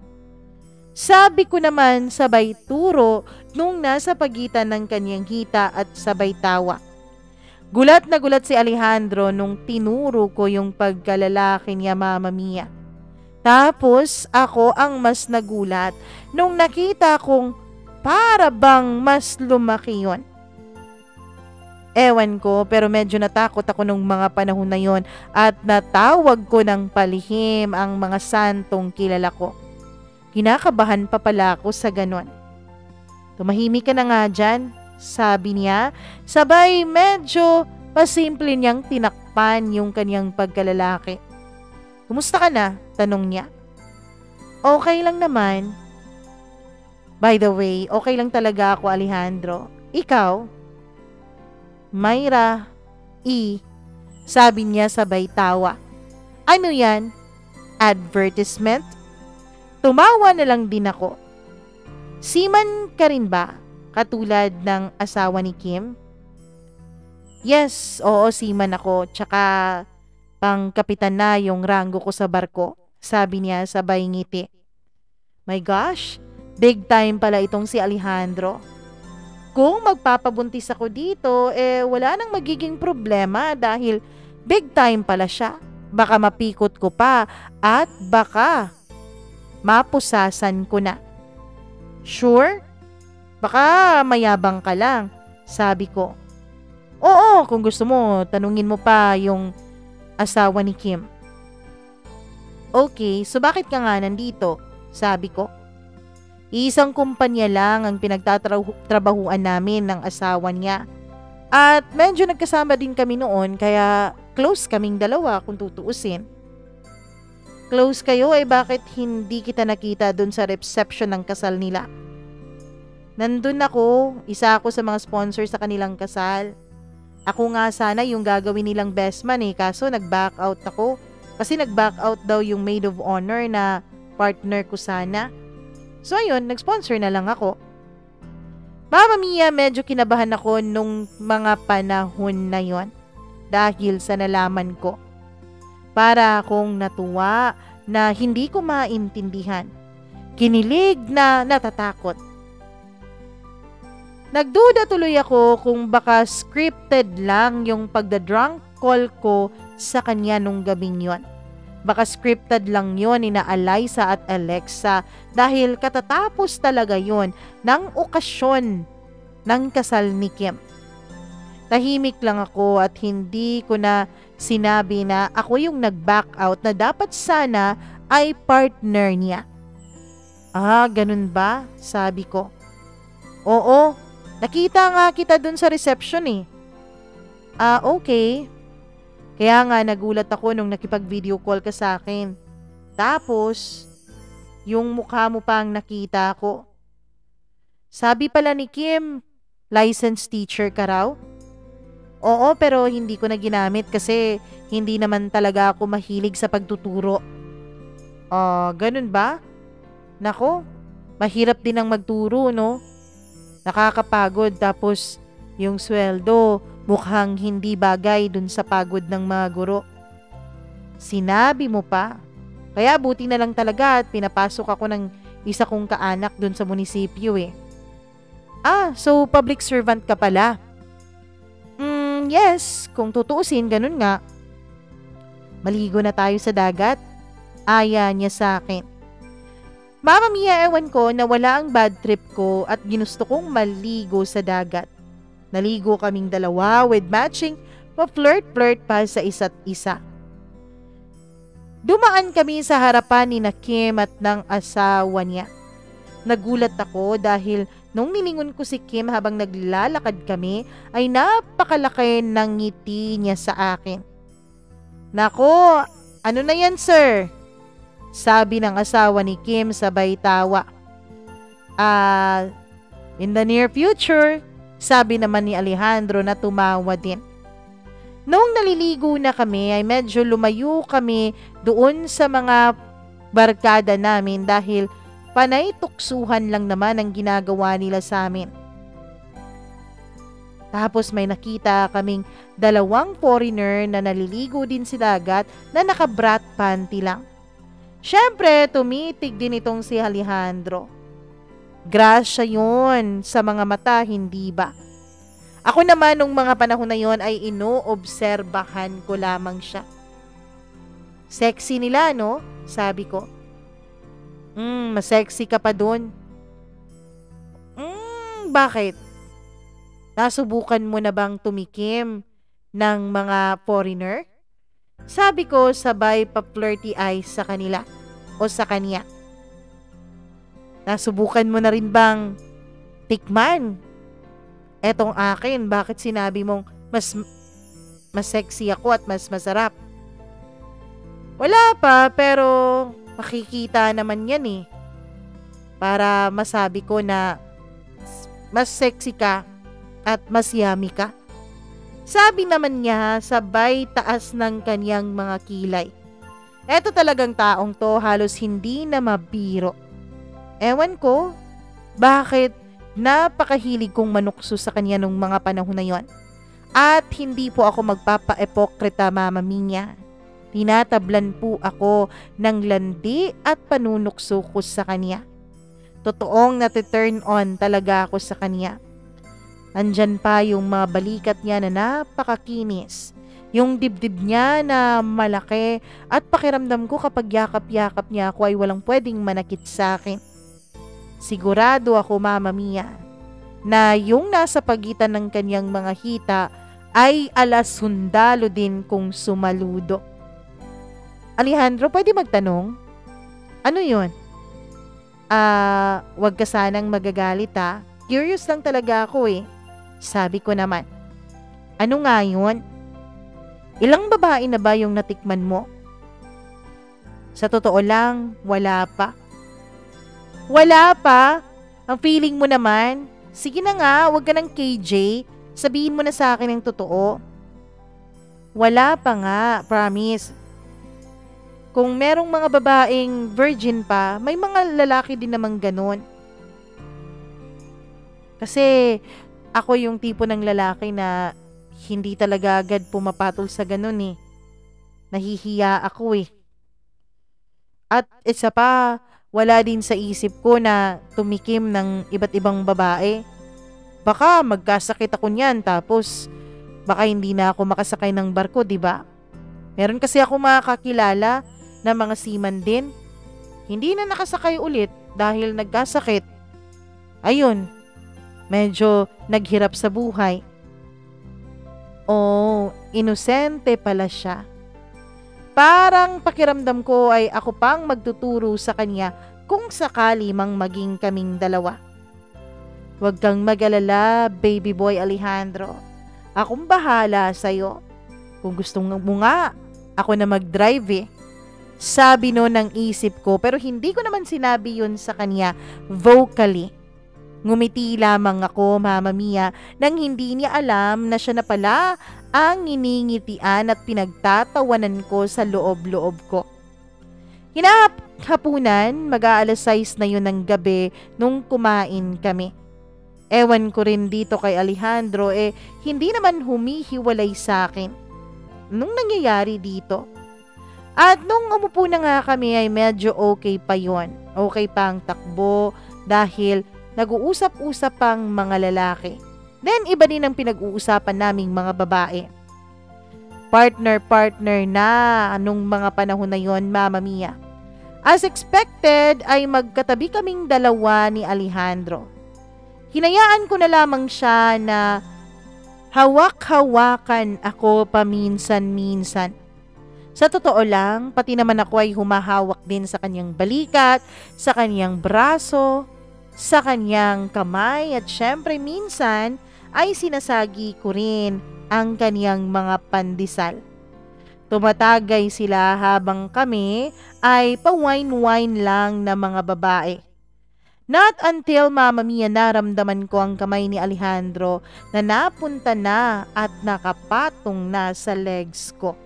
Sabi ko naman sabay turo nung nasa pagitan ng kanyang hita at sabay tawa. Gulat na gulat si Alejandro nung tinuro ko yung pagkalalaki niya, Mama Mia. Tapos ako ang mas nagulat nung nakita kong para bang mas lumaki yon. Ewan ko, pero medyo natakot ako nung mga panahon na yon at natawag ko ng palihim ang mga santong kilala ko. Kinakabahan pa pala ako sa ganon. Tumahimik ka na nga dyan, sabi niya, sabay medyo pasimple niyang tinakpan yung kanyang pagkalalaki. Kumusta ka na? Tanong niya. Okay lang naman. By the way, okay lang talaga ako, Alejandro. Ikaw? Myra, sabi niya sabay tawa. Ano yan? Advertisement? Tumawa na lang din ako. Seaman ka rin ba? Katulad ng asawa ni Kim? Yes, oo, seaman ako. Tsaka pang-kapitan na yung ranggo ko sa barko, sabi niya sabay ngiti. My gosh, big time pala itong si Alejandro. Kung magpapabuntis ako dito, wala nang magiging problema dahil big time pala siya. Baka mapikot ko pa at baka mapusasan ko na. Sure? Baka mayabang ka lang, sabi ko. Oo, kung gusto mo, tanungin mo pa yung asawa ni Kim. Okay, so bakit ka nga nandito? Sabi ko. Isang kumpanya lang ang pinagtatrabahuan namin ng asawa niya. At medyo nagkasama din kami noon kaya close kaming dalawa kung tutuusin. Close kayo bakit hindi kita nakita dun sa reception ng kasal nila? Nandun ako, isa ako sa mga sponsor sa kanilang kasal. Ako nga sana yung gagawin nilang best man kaso nag-back out ako. Kasi nag-back out daw yung maid of honor na partner ko sana. So ayun, nag-sponsor na lang ako. Mama Mia, medyo kinabahan ako nung mga panahon na yon dahil sa nalaman ko. Para akong natuwa na hindi ko maintindihan. Kinilig na natatakot. Nagduda tuloy ako kung baka scripted lang yung pagda-drunk call ko sa kanya nung gabing yon. Baka scripted lang yon ni na Eliza at Alexa dahil katatapos talaga yon ng okasyon ng kasal ni Kim. Tahimik lang ako at hindi ko na sinabi na ako yung nag-back out na dapat sana ay partner niya. Ah, ganun ba? Sabi ko. Oo. Nakita nga kita dun sa reception Ah, okay. Kaya nga nagulat ako nung nakipag-video call ka sa akin. Tapos, yung mukha mo pang nakita ko. Sabi pala ni Kim, licensed teacher ka raw? Oo, pero hindi ko na ginamit kasi hindi naman talaga ako mahilig sa pagtuturo. Ganun ba? Nako, mahirap din ang magturo, no? Nakakapagod tapos yung sweldo mukhang hindi bagay dun sa pagod ng mga guro. Sinabi mo pa. Kaya buti na lang talaga at pinapasok ako ng isa kong kaanak dun sa munisipyo Ah, so public servant ka pala? Yes, kung tutuusin ganun nga. Maligo na tayo sa dagat? Aya niya sa akin. Mama Mia, ewan ko na wala ang bad trip ko at ginusto kong maligo sa dagat. Naligo kaming dalawa with matching pa-flirt-flirt pa sa isa't isa. Dumaan kami sa harapan ni na Kim at ng asawa niya. Nagulat ako dahil nung nilingon ko si Kim habang naglalakad kami ay napakalaki ng ngiti niya sa akin. Nako, ano na yan sir? Sabi ng asawa ni Kim sabay tawa. In the near future, sabi naman ni Alejandro na tumawa din. Noong naliligo na kami ay medyo lumayo kami doon sa mga barkada namin dahil panay tuksuhan lang naman ang ginagawa nila sa amin. Tapos may nakita kaming 2 foreigner na naliligo din sa dagat na naka-brat panty lang. Siyempre, tumitig din itong si Alejandro. Grasya yun sa mga mata, hindi ba? Ako naman nung mga panahon na yon ay inoobserbahan ko lamang siya. Sexy nila, no? Sabi ko. Mas sexy ka pa dun. Bakit? Nasubukan mo na bang tumikim ng mga foreigner? Sabi ko sabay pa-flirty eyes sa kanila o sa kanya. Nasubukan mo na rin bang tikman etong akin? Bakit sinabi mong mas sexy ako at mas masarap? Wala pa, pero makikita naman yan eh. Para masabi ko na mas sexy ka at mas yummy ka. Sabi naman niya sabay taas ng kanyang mga kilay. Eto talagang taong to halos hindi na mabiro. Ewan ko, bakit napakahilig kong manukso sa kanya nung mga panahon na yon. At hindi po ako magpapa-epokrita, Mama Mia. Tinatablan po ako ng landi at panunukso ko sa kanya. Totoong nati-turn on talaga ako sa kanya. Andyan pa yung mga balikat niya na napakakinis. Yung dibdib niya na malaki at pakiramdam ko kapag yakap-yakap niya ako ay walang pwedeng manakit sa akin. Sigurado ako, Mama Mia, na yung nasa pagitan ng kanyang mga hita ay alas sundalo din kung sumaludo. Alejandro, pwede magtanong? Ano yun? Wag ka sanang magagalit ha. Curious lang talaga ako eh. Sabi ko naman. Ano nga yun? Ilang babae na ba yung natikman mo? Sa totoo lang, wala pa. Wala pa? Ang feeling mo naman? Sige na nga, wag ka ng KJ. Sabihin mo na sa akin ang totoo. Wala pa nga, promise. Kung merong mga babaeng virgin pa, may mga lalaki din namang ganun. Kasi ako yung tipo ng lalaki na hindi talaga agad pumapatol sa ganun eh. Nahihiya ako eh. At isa pa, wala din sa isip ko na tumikim ng iba't ibang babae. Baka magkasakit ako niyan tapos baka hindi na ako makasakay ng barko, di ba? Meron kasi ako makakilala na mga seaman din. Hindi na nakasakay ulit dahil nagkasakit. Ayun, medyo naghirap sa buhay. Oh, inosente pala siya. Parang pakiramdam ko ay ako pang magtuturo sa kanya kung sakali mang maging kaming dalawa. Huwag kang mag-alala, baby boy Alejandro. Akong bahala sa'yo. Kung gusto mo nga, ako na mag-drive eh. Sabi no ng isip ko, pero hindi ko naman sinabi yun sa kanya vocally. Ngumiti lamang ako, Mama Mia, nang hindi niya alam na siya na pala ang iningitian at pinagtatawanan ko sa loob-loob ko. Hapunan, mag-aalas 6 na yun ng gabi nung kumain kami. Ewan ko rin dito kay Alejandro hindi naman humihiwalay sa akin. Nung nangyayari dito. At nung umupo na nga kami ay medyo okay pa yon. Okay pa ang takbo dahil nag-uusap-usap pang mga lalaki. Then iba din ang pinag-uusapan naming mga babae. Partner na anong mga panahon na yon, Mama Mia. As expected ay magkatabi kaming dalawa ni Alejandro. Hinayaan ko na lamang siya na hawak-hawakan ako paminsan-minsan. Sa totoo lang, pati naman ako ay humahawak din sa kanyang balikat, sa kanyang braso, sa kanyang kamay at syempre minsan ay sinasagi ko rin ang kanyang mga pandesal. Tumatagay sila habang kami ay pa-wine-wine lang na mga babae. Not until Mama Mia naramdaman ko ang kamay ni Alejandro na napunta na at nakapatong na sa legs ko.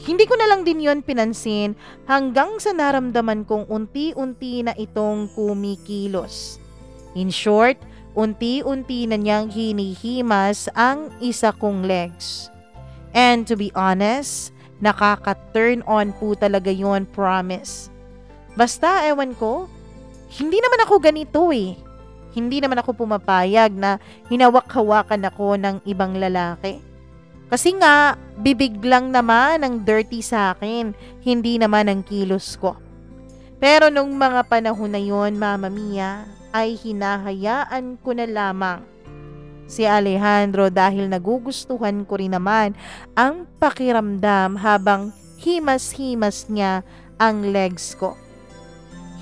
Hindi ko na lang din yon pinansin hanggang sa naramdaman kong unti-unti na itong kumikilos. In short, unti-unti na niyang hinihimas ang isa kong legs. And to be honest, nakaka-turn on po talaga yon, promise. Basta ewan ko, hindi naman ako ganito eh. Hindi naman ako pumapayag na hinawak-hawakan ako ng ibang lalaki. Kasi nga, bibig lang naman ang dirty sa akin, hindi naman ang kilos ko. Pero nung mga panahon na yon, Mama Mia, ay hinahayaan ko na lamang si Alejandro dahil nagugustuhan ko rin naman ang pakiramdam habang himas-himas niya ang legs ko.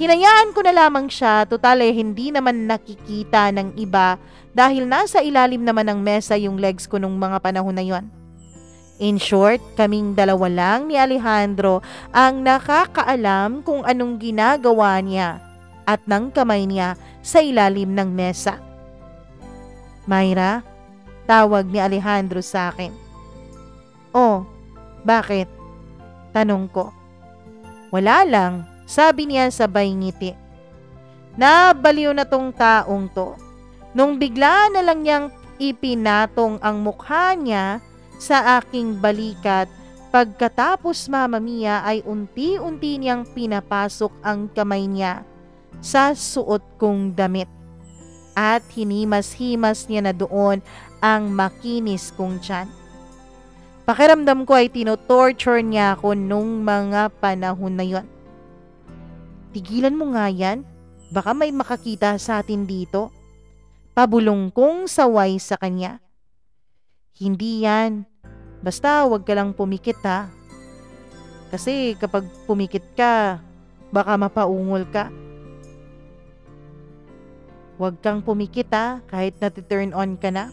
Hinayaan ko na lamang siya, total hindi naman nakikita ng iba dahil nasa ilalim naman ng mesa yung legs ko nung mga panahon na yon. In short, kaming dalawa lang ni Alejandro ang nakakaalam kung anong ginagawa niya at ng kamay niya sa ilalim ng mesa. Myra, tawag ni Alejandro sa akin. Oh, bakit? Tanong ko. Wala lang, sabi niya sabay ngiti. Nabaliw na tong taong to. Nung bigla na lang niyang ipinatong ang mukha niya sa aking balikat, pagkatapos Mama Mia ay unti-unti niyang pinapasok ang kamay niya sa suot kong damit. At hinimas-himas niya na doon ang makinis kong tiyan. Pakiramdam ko ay tinotorture niya ako nung mga panahon na yon. Tigilan mo nga yan, baka may makakita sa atin dito. Pabulong kong saway sa kanya. Hindi yan. Basta wag ka lang pumikit ha. Kasi kapag pumikit ka, baka mapaungol ka. Wag kang pumikit ha, kahit nati-turn on ka na.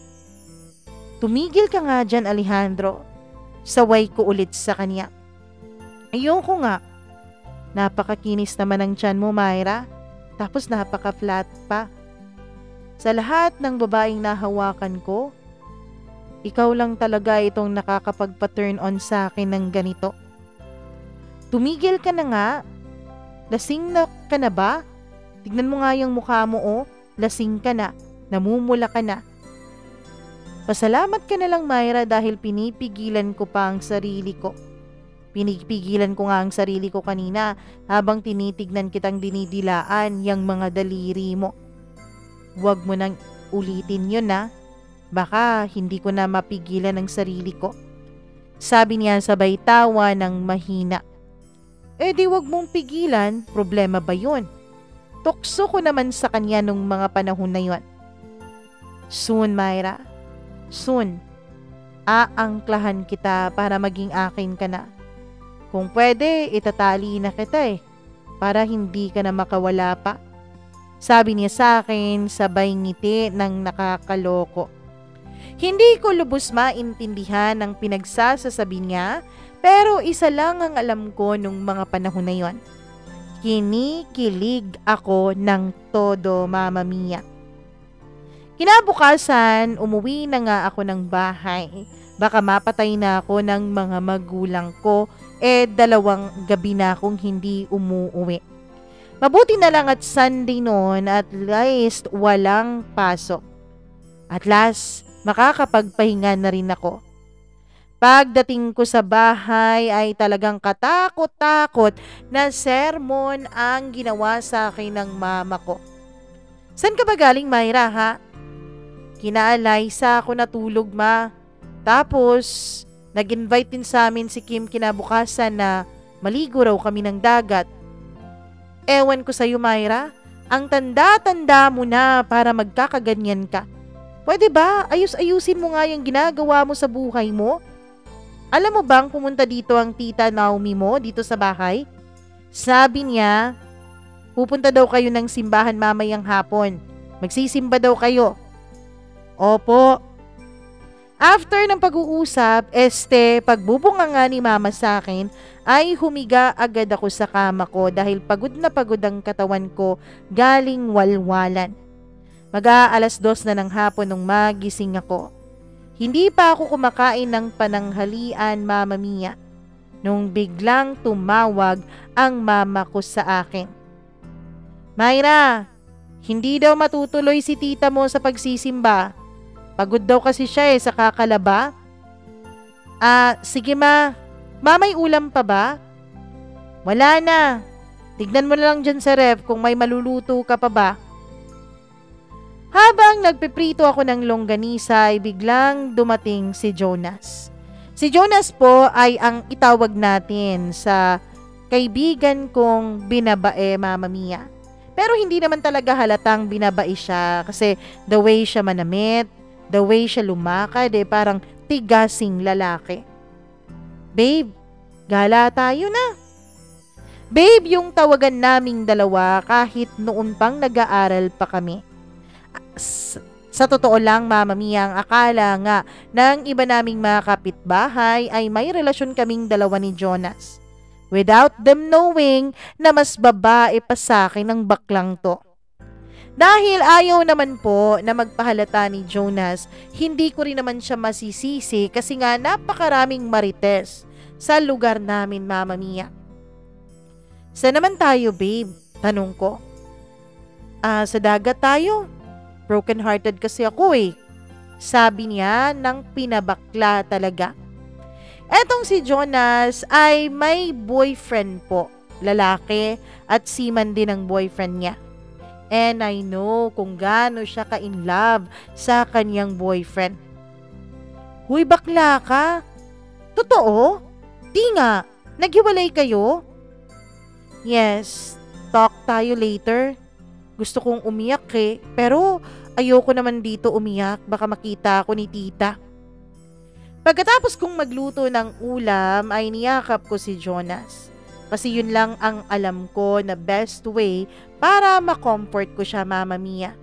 Tumigil ka nga dyan, Alejandro. Saway ko ulit sa kanya. Ayoko nga. Napakakinis naman ang tiyan mo, Myra. Tapos napaka-flat pa. Sa lahat ng babaeng nahawakan ko, ikaw lang talaga itong nakakapagpa-turn on sa akin ng ganito. Tumigil ka na nga. Lasing na ka na ba? Tignan mo nga yung mukha mo oh. Lasing ka na. Namumula ka na. Pasalamat ka na lang, Myra, dahil pinipigilan ko pa ang sarili ko. Pinipigilan ko nga ang sarili ko kanina habang tinitignan kitang dinidilaan yung mga daliri mo. Huwag mo nang ulitin yun ha. Baka hindi ko na mapigilan ang sarili ko. Sabi niya sabay tawa ng mahina. Eh di wag mong pigilan, problema ba yun? Tukso ko naman sa kanya nung mga panahon na yun. Soon, Myra. Soon. Aangklahan kita para maging akin ka na. Kung pwede, itatali na kita para hindi ka na makawala pa. Sabi niya sa akin sabay ngiti ng nakakaloko. Hindi ko lubos maintindihan ang pinagsasasabi niya, pero isa lang ang alam ko nung mga panahon na yon. Kinikilig ako ng todo, Mama Mia. Kinabukasan, umuwi na nga ako ng bahay. Baka mapatay na ako ng mga magulang ko, 2 gabi na akong hindi umuwi. Mabuti na lang at Sunday noon, at least walang pasok. At last, makakapagpahinga na rin ako. Pagdating ko sa bahay ay talagang katakot-takot na sermon ang ginawa sa akin ng mama ko. San ka ba galing, Myra, ha? Kinaalaysa ako natulog, ma. Tapos, nag-invite din sa amin si Kim kinabukasan na maligo raw kami ng dagat. Ewan ko sa'yo, Myra, ang tanda-tanda mo na para magkakaganyan ka. Pwede ba? Ayus-ayusin mo nga yung ginagawa mo sa buhay mo. Alam mo bang pumunta dito ang tita Naomi mo dito sa bahay? Sabi niya, pupunta daw kayo ng simbahan mamayang hapon. Magsisimba daw kayo. Opo. After ng pag-uusap, pagbubunga nga ni mama sa akin, ay humiga agad ako sa kama ko dahil pagod na pagod ang katawan ko galing walwalan. Mag-aalas 2 na ng hapon nung magising ako. Hindi pa ako kumakain ng pananghalian, Mama Mia, nung biglang tumawag ang mama ko sa akin. Myra, hindi daw matutuloy si tita mo sa pagsisimba. Pagod daw kasi siya sa kakalaba. Sige ma. May ulam pa ba? Wala na. Tignan mo na lang dyan sa ref kung may maluluto ka pa ba. Habang nagpiprito ako ng longganisa ay biglang dumating si Jonas. Si Jonas po ay ang itawag natin sa kaibigan kong binabae, Mama Mia. Pero hindi naman talaga halatang binabae siya kasi the way siya manamit, the way siya lumakad parang tigasing lalaki. Babe, gala tayo na. Babe, yung tawagan naming dalawa kahit noon pang nag-aaral pa kami. Sa totoo lang, Mama Mia, ang akala nga ng iba naming mga kapitbahay ay may relasyon kaming dalawa ni Jonas. Without them knowing na mas babae pa sa akin ang baklang to. Dahil ayaw naman po na magpahalata ni Jonas, hindi ko rin naman siya masisisi kasi nga napakaraming marites sa lugar namin, Mama Mia. Saan naman tayo, babe? Tanong ko. Sa dagat tayo. Broken hearted kasi ako Sabi niya ng pinabakla talaga. Etong si Jonas ay may boyfriend po, lalaki at seaman din ang boyfriend niya. And I know kung gaano siya ka-in love sa kanyang boyfriend. Huy, bakla ka? Totoo? Di nga, naghiwalay kayo? Yes, talk tayo later. Gusto kong umiyak pero ayoko naman dito umiyak, baka makita ako ni tita. Pagkatapos kong magluto ng ulam ay niyakap ko si Jonas. Kasi yun lang ang alam ko na best way para ma-comfort ko siya, Mama Mia.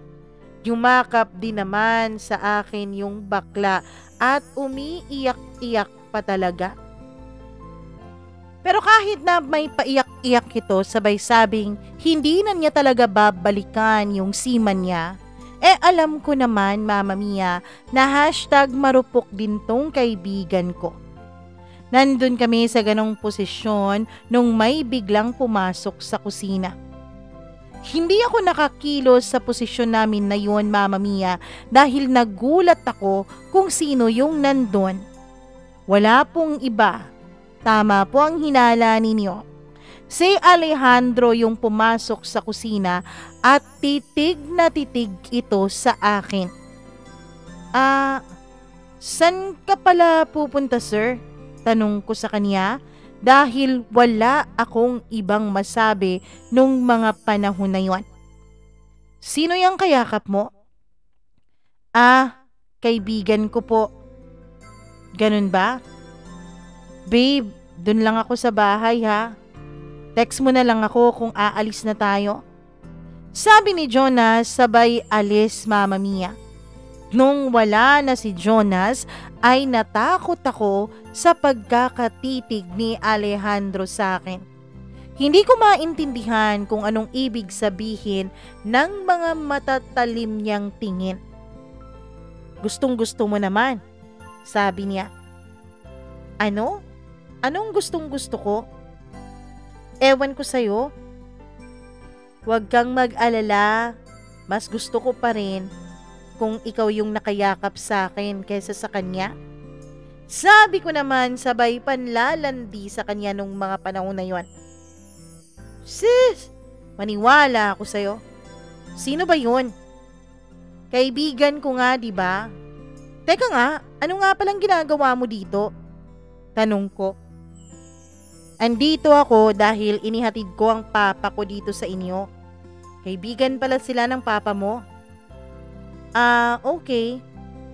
Yumakap din naman sa akin yung bakla at umiiyak-iyak pa talaga. Pero kahit na may paiyak-iyak ito, sabay sabing hindi na niya talaga babalikan yung seaman niya. Alam ko naman, Mama Mia, na #marupok din tong kaibigan ko. Nandun kami sa ganong posisyon nung may biglang pumasok sa kusina. Hindi ako nakakilos sa posisyon namin na yun, Mama Mia, dahil nagulat ako kung sino yung nandun. Wala pong iba. Tama po ang hinala ninyo. Si Alejandro yung pumasok sa kusina at titig na titig ito sa akin. San ka pala pupunta, sir? Tanong ko sa kanya dahil wala akong ibang masabi nung mga panahon na yon. Sino yung kayakap mo? Kaibigan ko po. Ganun ba? Babe, dun lang ako sa bahay ha. Text mo na lang ako kung aalis na tayo. Sabi ni Jonas sabay alis, Mama Mia. Nung wala na si Jonas ay natakot ako sa pagkakatitig ni Alejandro sa akin. Hindi ko maintindihan kung anong ibig sabihin ng mga matatalim niyang tingin. Gustong gusto mo naman, sabi niya. Ano? Anong gustong gusto ko? Ewan ko sa'yo. Huwag kang mag-alala. Mas gusto ko pa rin kung ikaw yung nakayakap sa akin kaysa sa kanya. Sabi ko naman sabay panlalandi sa kanya nung mga panahon na yon. Sis, maniwala ako sa'yo. Sino ba yun? Kaibigan ko nga, di ba? Teka nga, ano nga palang ginagawa mo dito? Tanong ko. Andito ako dahil inihatid ko ang papa ko dito sa inyo. Kaibigan pala sila ng papa mo. Okay.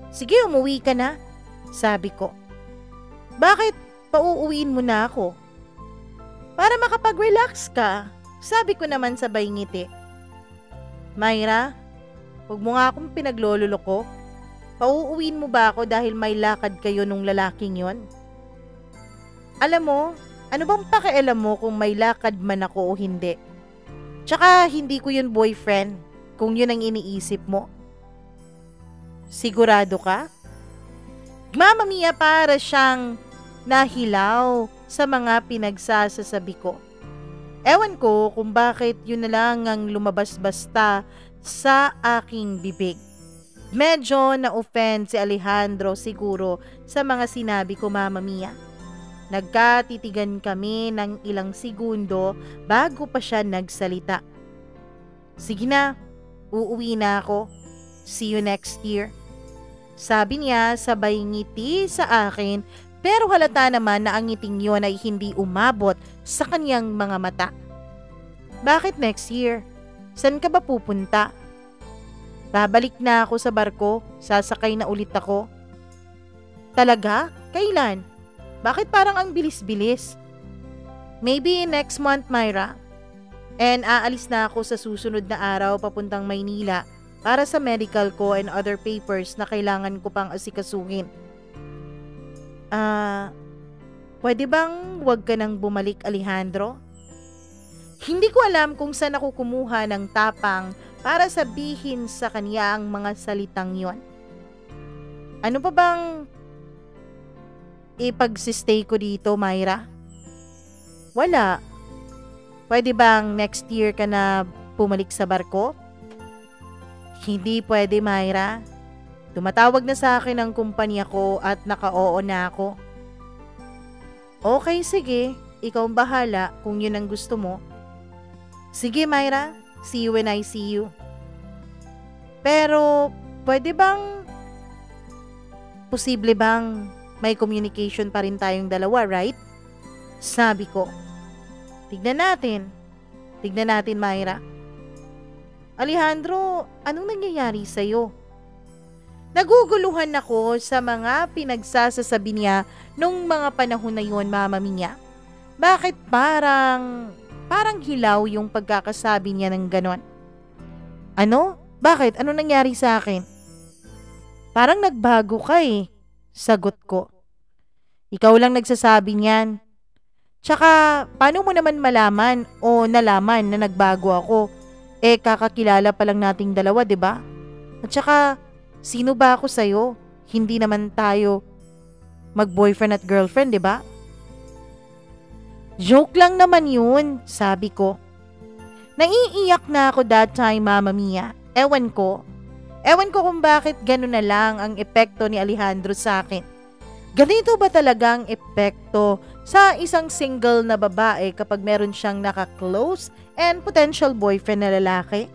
Sige, umuwi ka na, sabi ko. Bakit pauuwiin mo na ako? Para makapag-relax ka, sabi ko naman sabay ngiti. Myra, huwag mo nga akong pinaglololoko. Pauuwiin mo ba ako dahil may lakad kayo nung lalaking yon? Alam mo, ano bang pakialam mo kung may lakad man ako o hindi? Tsaka hindi ko yun boyfriend kung yun ang iniisip mo. Sigurado ka? Mama Mia, para siyang nahilaw sa mga pinagsasasabi ko. Ewan ko kung bakit yun na lang ang lumabas basta sa aking bibig. Medyo na-offend si Alejandro siguro sa mga sinabi ko, Mama Mia. Nagkatitigan kami ng ilang segundo bago pa siya nagsalita. Sige na, uuwi na ako. See you next year. Sabi niya sabay ngiti sa akin, pero halata naman na ang ngiting yon ay hindi umabot sa kanyang mga mata. Bakit next year? San ka ba pupunta? Babalik na ako sa barko, sasakay na ulit ako. Talaga? Kailan? Bakit parang ang bilis-bilis? Maybe next month, Myra. And aalis na ako sa susunod na araw papuntang Maynila para sa medical ko and other papers na kailangan ko pang asikasuhin. Pwede bang wag ka nang bumalik, Alejandro? Hindi ko alam kung saan ako kumuha ng tapang para sabihin sa kanya ang mga salitang yon. Ano pa bang ipagsistay ko dito, Myra? Wala. Pwede bang next year ka na bumalik sa barko? Hindi pwede, Myra. Tumatawag na sa akin ang kumpanya ko at naka-oo na ako. Okay, sige. Ikaw ang bahala kung yun ang gusto mo. Sige, Myra. See you when I see you. Pero, pwede bang, posible bang may communication pa rin tayong dalawa, right? Sabi ko. Tignan natin. Tignan natin, Myra. Alejandro, anong nangyayari sa'yo? Naguguluhan ako sa mga pinagsasasabi niya nung mga panahon na yun, Mama Mia. Bakit parang hilaw yung pagkakasabi niya ng ganon? Ano? Bakit? Ano nangyari sa akin? Parang nagbago ka eh. Sagot ko. Ikaw lang nagsasabi niyan. Tsaka, paano mo naman malaman o nalaman na nagbago ako? Kakakilala pa lang nating dalawa, 'di ba? At tsaka, sino ba ako sa'yo? Hindi naman tayo mag-boyfriend at girlfriend, 'di ba? Joke lang naman yun, sabi ko. Naiiyak na ako that time, Mama Mia. Ewan ko kung bakit gano'n na lang ang epekto ni Alejandro sa akin. Ganito ba talagang epekto sa isang single na babae kapag meron siyang naka-close and potential boyfriend na lalaki?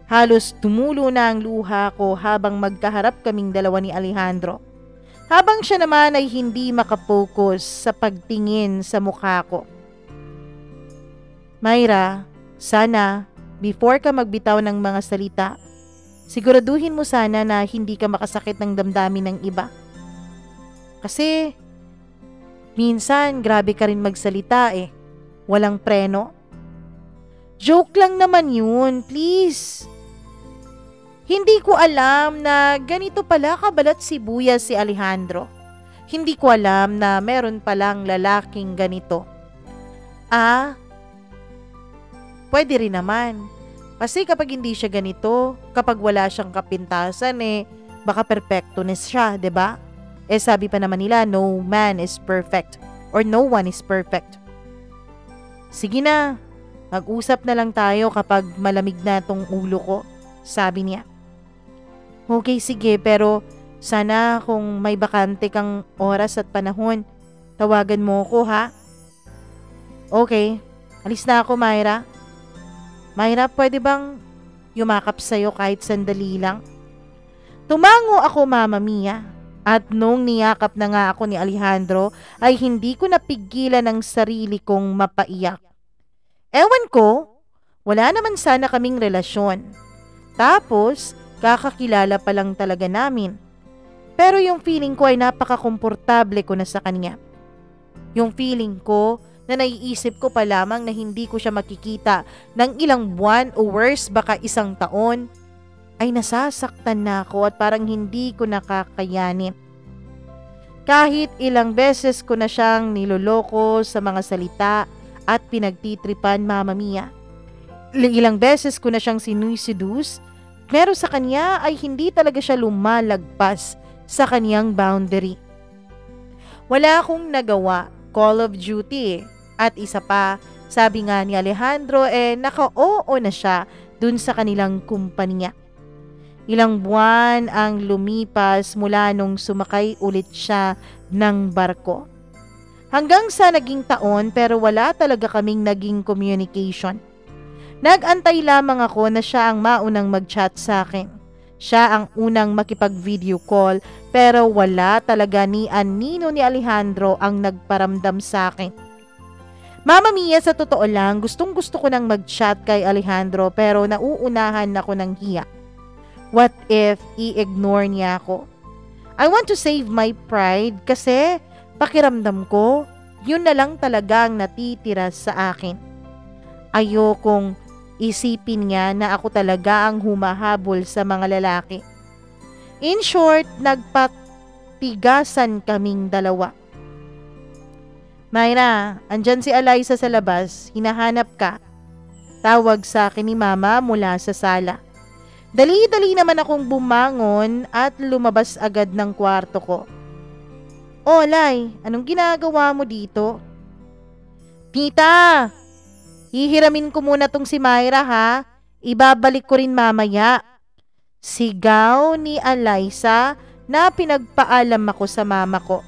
Halos tumulo na ang luha ko habang magkaharap kaming dalawa ni Alejandro. Habang siya naman ay hindi makapokus sa pagtingin sa mukha ko. Myra, sana before ka magbitaw ng mga salita, siguraduhin mo sana na hindi ka makasakit ng damdamin ng iba. Kasi, minsan grabe ka rin magsalita eh. Walang preno. Joke lang naman yun, please. Hindi ko alam na ganito pala kabalat sibuyas si Alejandro. Hindi ko alam na meron palang lalaking ganito. Pwede rin naman. Kasi kapag hindi siya ganito, kapag wala siyang kapintasan baka perfectionist siya, 'di ba? Sabi pa naman nila, no man is perfect or no one is perfect. Sige na, mag-usap na lang tayo kapag malamig na tong ulo ko, sabi niya. Okay, sige, pero sana kung may bakante kang oras at panahon, tawagan mo ko, ha? Okay, alis na ako, Myra. Myra, pwede bang yumakap sa'yo kahit sandali lang? Tumango ako, Mama Mia. At nung niyakap na nga ako ni Alejandro, ay hindi ko napigilan ang sarili kong mapaiyak. Ewan ko, wala naman sana kaming relasyon. Tapos, kakakilala pa lang talaga namin. Pero yung feeling ko ay napaka-komportable ko na sa kanya. Yung feeling ko na naiisip ko pa lamang na hindi ko siya makikita ng ilang buwan o worse baka isang taon. ay nasasaktan na ako at parang hindi ko nakakayanin. Kahit ilang beses ko na siyang niloloko sa mga salita at pinagtitripan, Mama Mia. Ilang beses ko na siyang sinuseduce, pero sa kanya ay hindi talaga siya lumalagpas sa kanyang boundary. Wala akong nagawa, Call of Duty. At isa pa, sabi nga ni Alejandro naka-oo na siya dun sa kanilang kumpanya. Ilang buwan ang lumipas mula nung sumakay ulit siya ng barko. Hanggang sa naging taon pero wala talaga kaming naging communication. Nag-antay lamang ako na siya ang maunang mag-chat sa akin. Siya ang unang makipag-video call pero wala talaga ni Anino ni Alejandro ang nagparamdam sa akin. Mama Mia, sa totoo lang, gustong-gusto ko nang mag-chat kay Alejandro pero nauunahan ako ng hiya. What if i-ignore niya ako? I want to save my pride kasi pakiramdam ko, yun na lang talaga ang natitira sa akin. Ayokong isipin niya na ako talaga ang humahabol sa mga lalaki. In short, nagpatigasan kaming dalawa. Myra, andyan si Eliza sa labas, hinahanap ka. Tawag sa akin ni Mama mula sa sala. Dali-dali naman akong bumangon at lumabas agad ng kwarto ko. Oh, Lai, anong ginagawa mo dito? Tita, hihiramin ko muna tong si Myra ha. Ibabalik ko rin mamaya. Sigaw ni Eliza na pinagpaalam ako sa mama ko.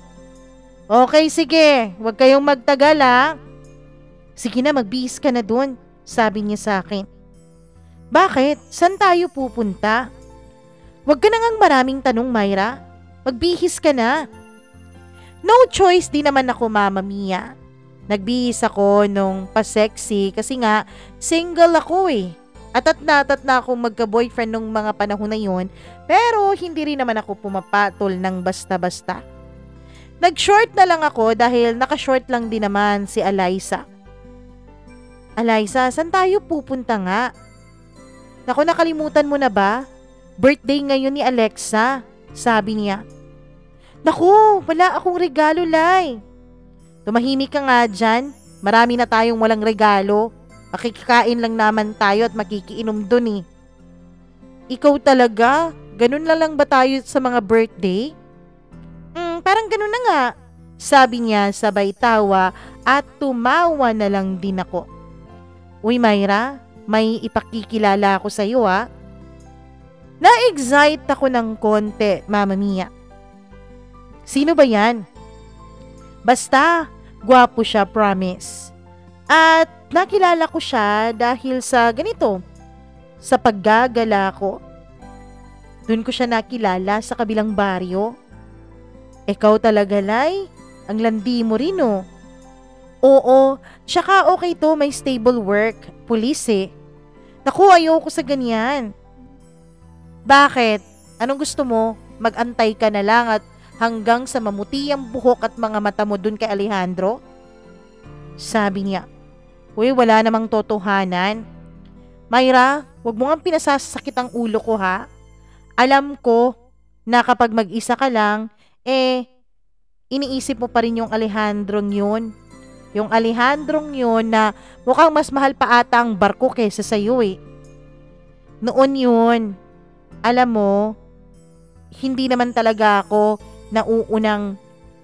Okay, sige. Huwag kayong magtagal ha. Sige na, magbihis ka na dun, sabi niya sa akin. Bakit? Saan tayo pupunta? Huwag ka na ngang maraming tanong, Myra. Magbihis ka na. No choice din naman ako, Mama Mia. Nagbihis ako nung pa-sexy kasi nga single ako eh. At na akong magka-boyfriend nung mga panahon na yun, pero hindi rin naman ako pumapatol ng basta-basta. Nag-short na lang ako dahil naka-short lang din naman si Eliza. Eliza, saan tayo pupunta nga? Naku, nakalimutan mo na ba? Birthday ngayon ni Alexa, sabi niya. Naku, wala akong regalo, Lai. Tumahimik ka nga dyan. Marami na tayong walang regalo. Makikikain lang naman tayo at makikiinom dun eh. Ikaw talaga? Ganun na lang ba tayo sa mga birthday? Parang ganun na nga, sabi niya sabay tawa at tumawa na lang din ako. Uy Myra, may ipakikilala ako sa iyo ha. Na-excite ako ng konti, Mama Mia. Sino ba yan? Basta, gwapo siya, promise. At nakilala ko siya dahil sa ganito, sa paggagala ko. Doon ko siya nakilala sa kabilang baryo. Ikaw talaga, Lai? Ang landi mo rin, oh. Oo, tsaka okay to, may stable work. Pulis eh. Naku, ayoko sa ganyan. Bakit? Anong gusto mo? Mag-antay ka na lang at hanggang sa mamuti ang buhok at mga mata mo dun kay Alejandro? Sabi niya. Uy, wala namang totohanan. Myra, wag mo nga pinasasakit ang ulo ko ha. Alam ko na kapag mag-isa ka lang, iniisip mo pa rin yung Alejandrong yun. Yung Alejandrong yun na mukhang mas mahal pa ata ang barko kesa sa'yo eh. Noon yun, alam mo, hindi naman talaga ako nauunang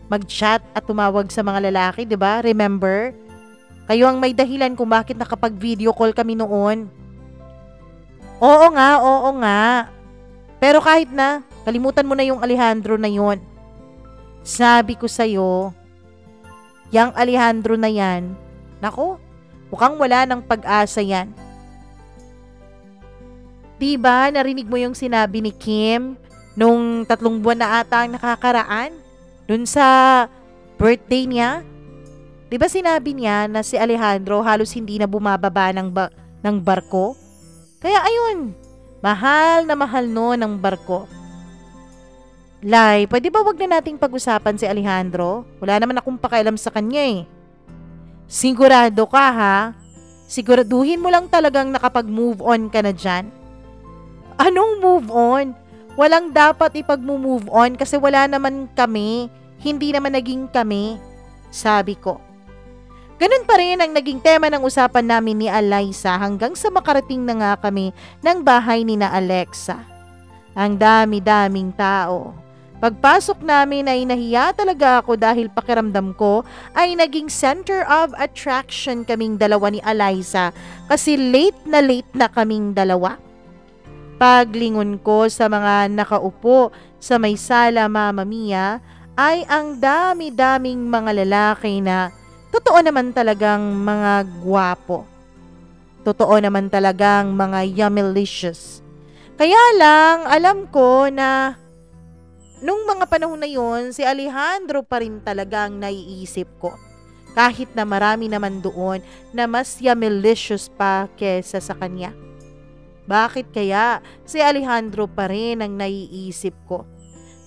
mag-chat at tumawag sa mga lalaki, 'di ba? Remember? Kayo ang may dahilan kung bakit nakapag-video call kami noon. Oo nga. Pero kahit na, kalimutan mo na yung Alejandro na yun. Sabi ko sa'yo, yang Alejandro na yan, nako, mukhang wala ng pag-asa yan. Diba, narinig mo yung sinabi ni Kim nung 3 buwan na ata ang nakakaraan? Dun sa birthday niya? Diba sinabi niya na si Alejandro halos hindi na bumababa ng barko? Kaya ayun, mahal na mahal no ng barko. Lai, pwede ba wag na nating pag-usapan si Alejandro? Wala naman akong pakialam sa kanya eh. Sigurado ka ha? Siguraduhin mo lang talagang nakapag-move on ka na dyan? Anong move on? Walang dapat ipag-move on kasi wala naman kami. Hindi naman naging kami, sabi ko. Ganun pa rin ang naging tema ng usapan namin ni Alyssa hanggang sa makarating na nga kami ng bahay ni na Alexa. Ang dami-daming tao. Pagpasok namin ay nahiya talaga ako dahil pakiramdam ko ay naging center of attraction kaming dalawa ni Alyssa kasi late na kaming dalawa. Paglingon ko sa mga nakaupo sa may sala Mamma Mia ay ang dami-daming mga lalaki na totoo naman talagang mga gwapo. Totoo naman talagang mga yummylicious. Kaya lang alam ko na nung mga panahon na yon, si Alejandro pa rin talagang naiisip ko. Kahit na marami naman doon na mas yummylicious pa kesa sa kanya. Bakit kaya si Alejandro pa rin ang naiisip ko?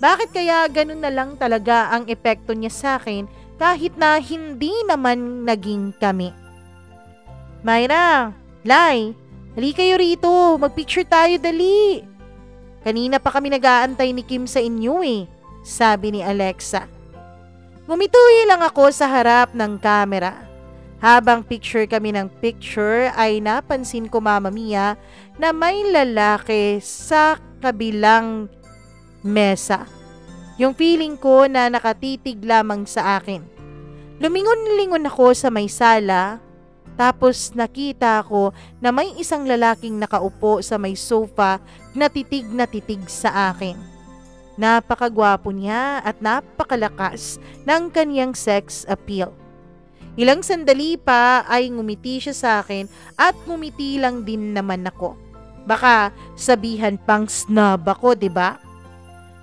Bakit kaya ganun na lang talaga ang epekto niya sa akin kahit na hindi naman naging kami? Myra, Lai, dali kayo rito. Magpicture tayo dali. Kanina pa kami nag-aantay ni Kim sa inyo sabi ni Alexa. Ngumituwi lang ako sa harap ng camera. Habang picture kami ng picture ay napansin ko Mamma Mia na may lalaki sa kabilang mesa. Yung feeling ko na nakatitig lamang sa akin. Lumingon-lingon ako sa may sala, tapos nakita ko na may isang lalaking nakaupo sa may sofa na titig sa akin. Napakagwapo niya at napakalakas ng kanyang sex appeal. Ilang sandali pa ay ngumiti siya sa akin at ngumiti lang din naman ako. Baka sabihan pang snob ako, 'di ba?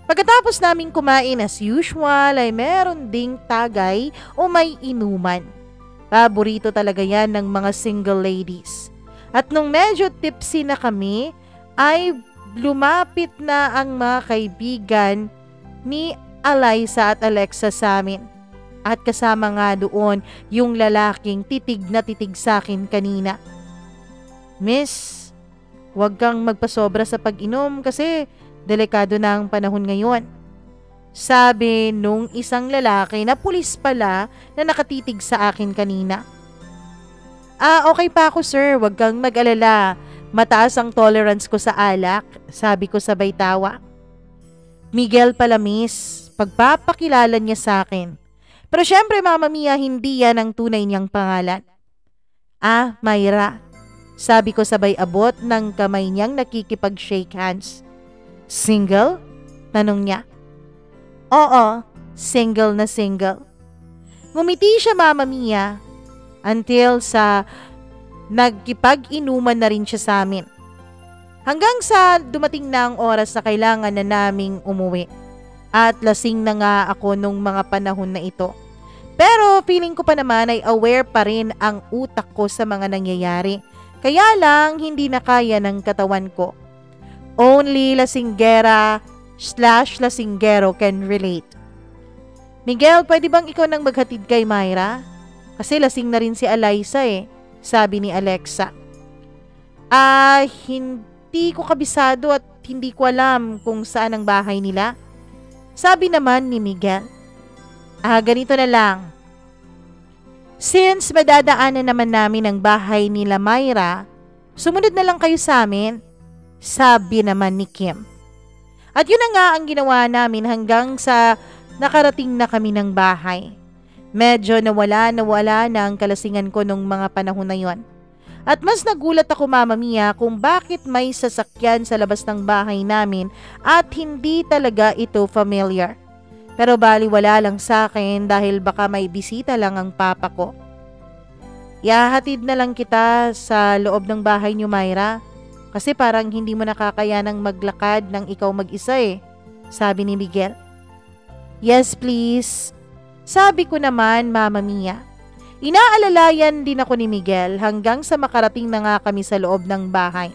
Pagkatapos naming kumain as usual ay meron ding tagay o may inuman. Paborito talaga yan ng mga single ladies. At nung medyo tipsy na kami ay lumapit na ang mga kaibigan ni Alyssa at Alexa sa amin. At kasama nga doon yung lalaking titig sa akin kanina. Miss, huwag kang magpasobra sa pag-inom kasi delikado na ang panahon ngayon. Sabi nung isang lalaki na pulis pala na nakatitig sa akin kanina. Okay pa ako sir, huwag kang mag-alala. Mataas ang tolerance ko sa alak, sabi ko sabay tawa. Miguel pala miss, pagpapakilala niya sa akin. Pero syempre Mamma Mia, hindi yan ang tunay niyang pangalan. Myra, sabi ko sabay abot ng kamay niyang nakikipag-shake hands. Single? Tanong niya. Oo, single na single. Ngumiti siya Mamma Mia until sa nagkipag-inuman na rin siya sa amin. Hanggang sa dumating na ang oras na kailangan na naming umuwi. At lasing na nga ako nung mga panahon na ito. Pero feeling ko pa naman ay aware pa rin ang utak ko sa mga nangyayari. Kaya lang hindi na kaya ng katawan ko. Only lasinggera/lasinggero can relate. Miguel, pwede bang ikaw nang maghatid kay Myra? Kasi lasing na rin si Alyssa sabi ni Alexa. Hindi ko kabisado at hindi ko alam kung saan ang bahay nila. Sabi naman ni Miguel. Ganito na lang. Since madadaanan naman namin ang bahay nila Myra, sumunod na lang kayo sa amin, sabi naman ni Kim. At yun na nga ang ginawa namin hanggang sa nakarating na kami ng bahay. Medyo nawala na ang kalasingan ko nung mga panahon na yon. At mas nagulat ako Mamma Mia kung bakit may sasakyan sa labas ng bahay namin at hindi talaga ito familiar. Pero baliwala lang sa akin dahil baka may bisita lang ang papa ko. Ihahatid na lang kita sa loob ng bahay niyo Myra. Kasi parang hindi mo nakakayanang maglakad ng ikaw mag-isa sabi ni Miguel. Yes please, sabi ko naman Mamma Mia. Inaalalayan din ako ni Miguel hanggang sa makarating na nga kami sa loob ng bahay.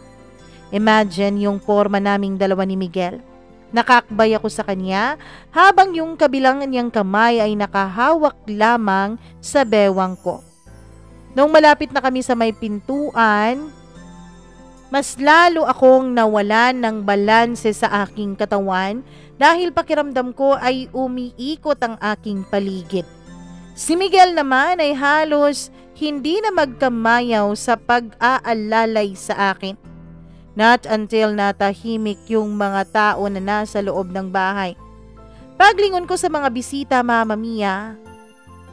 Imagine yung forma naming dalawa ni Miguel. Nakakbay ako sa kanya habang yung kabilang niyang kamay ay nakahawak lamang sa bewang ko. Nung malapit na kami sa may pintuan, Mas lalo akong nawalan ng balanse sa aking katawan dahil pakiramdam ko ay umiikot ang aking paligid. Si Miguel naman ay halos hindi na magkamayaw sa pag-aalalay sa akin. Not until natahimik yung mga tao na nasa loob ng bahay. Paglingon ko sa mga bisita, Mama Mia,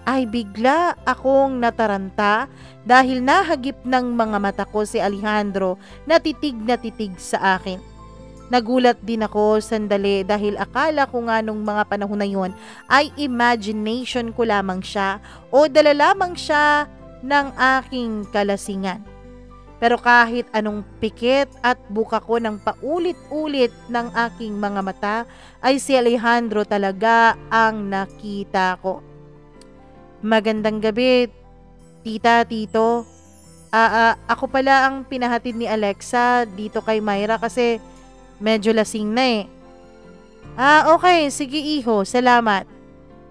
ay bigla akong nataranta dahil nahagip ng mga mata ko si Alejandro na titig sa akin. Nagulat din ako sandali dahil akala ko nga nung mga panahon na yun ay imagination ko lamang siya o dala lamang siya ng aking kalasingan. Pero kahit anong pikit at buka ko ng paulit-ulit ng aking mga mata ay si Alejandro talaga ang nakita ko. Magandang gabi, tita, tito. Ako pala ang pinahatid ni Alexa dito kay Myra kasi medyo lasing na eh. Okay, sige iho, salamat.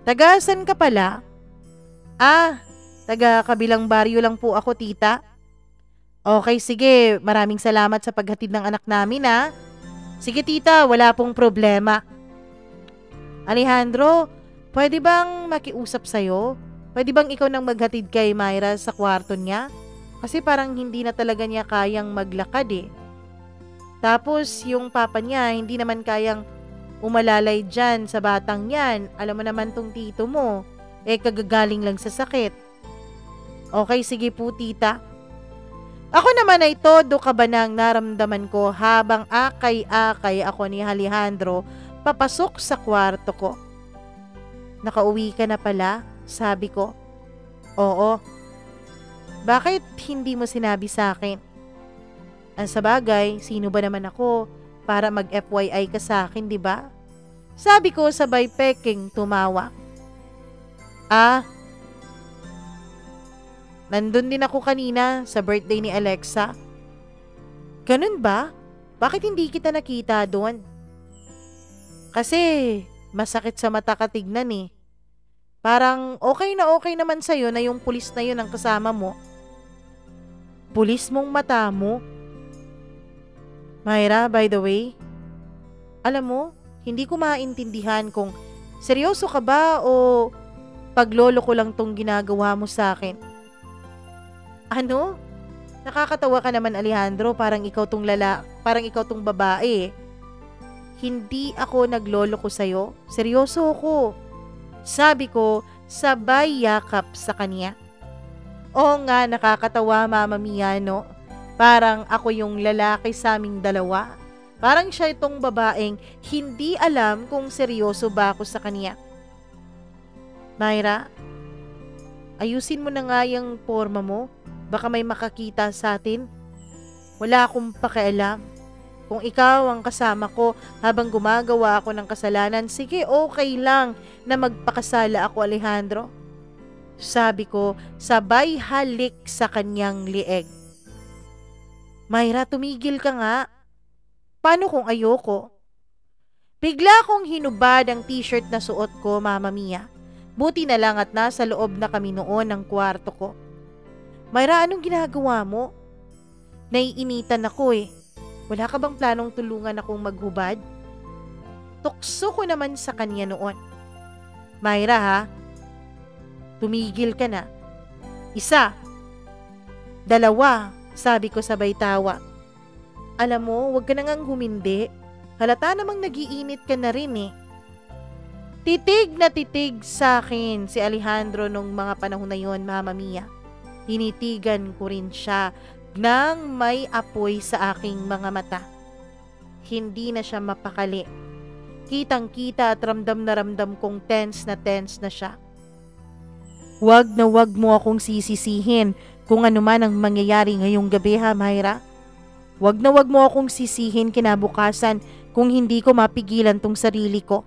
Taga saan ka pala? Taga kabilang baryo lang po ako, tita. Okay, sige. Maraming salamat sa paghatid ng anak namin, ha. Sige, tita. Wala pong problema. Alejandro, pwede bang makiusap sa'yo? Pwede bang ikaw nang maghatid kay Myra sa kwarto niya? Kasi parang hindi na talaga niya kayang maglakad eh. Tapos, yung papa niya, hindi naman kayang umalalay dyan sa batang yan. Alam mo naman tong tito mo. Kagagaling lang sa sakit. Okay, sige po, tita. Ako naman ay todo kabanang naramdaman ko habang akay-akay ako ni Alejandro papasok sa kwarto ko. Nakauwi ka na pala? Sabi ko. Oo. Bakit hindi mo sinabi sa akin? Ang sabagay, sino ba naman ako para mag-FYI ka sa akin, di ba? Sabi ko sabay peking tumawa. Nandun din ako kanina sa birthday ni Alexa. Ganun ba? Bakit hindi kita nakita doon? Kasi masakit sa mata ka tignan eh. Parang okay naman sa'yo na yung pulis na yun ang kasama mo. Pulis mong mata mo? Myra, by the way, alam mo, hindi ko maintindihan kung seryoso ka ba o paglolo ko lang tong ginagawa mo sa akin. Ano? Nakakatawa ka naman, Alejandro, parang ikaw tong babae. Hindi ako naglolo ko sa'yo. Seryoso ako. Sabi ko, sabay yakap sa kanya. Oo nga, nakakatawa, Mama Mia, no? Parang ako yung lalaki sa aming dalawa. Parang siya itong babaeng hindi alam kung seryoso ba ako sa kanya. Myra, ayusin mo na nga yung forma mo. Baka may makakita sa atin. Wala akong pakialam. Kung ikaw ang kasama ko habang gumagawa ako ng kasalanan, sige, okay lang na magpakasala ako, Alejandro. Sabi ko, sabay halik sa kanyang lieg. Myra, tumigil ka nga. Paano kung ayoko? Bigla kong hinubad ang t-shirt na suot ko, Mama Mia. Buti na lang at nasa loob na kami noon ng kwarto ko. Myra, anong ginagawa mo? Naiinitan ako eh. Wala ka bang planong tulungan akong maghubad? Tukso ko naman sa kanya noon. Myra ha, tumigil ka na. 1, 2, sabi ko sabay tawa. Alam mo, wag ka na ngang humindi. Halata namang nagiinit ka na rin eh. Titig na titig sa akin si Alejandro nung mga panahon na yon, Mama Mia. Tinitigan ko rin siya nang may apoy sa aking mga mata. Hindi na siya mapakali. Kitang-kita at ramdam kong tense na siya. Wag na wag mo akong sisisihin kung ano man ang mangyayari ngayong gabi, ha, Myra? Wag na wag mo akong sisihin kinabukasan kung hindi ko mapigilan tong sarili ko.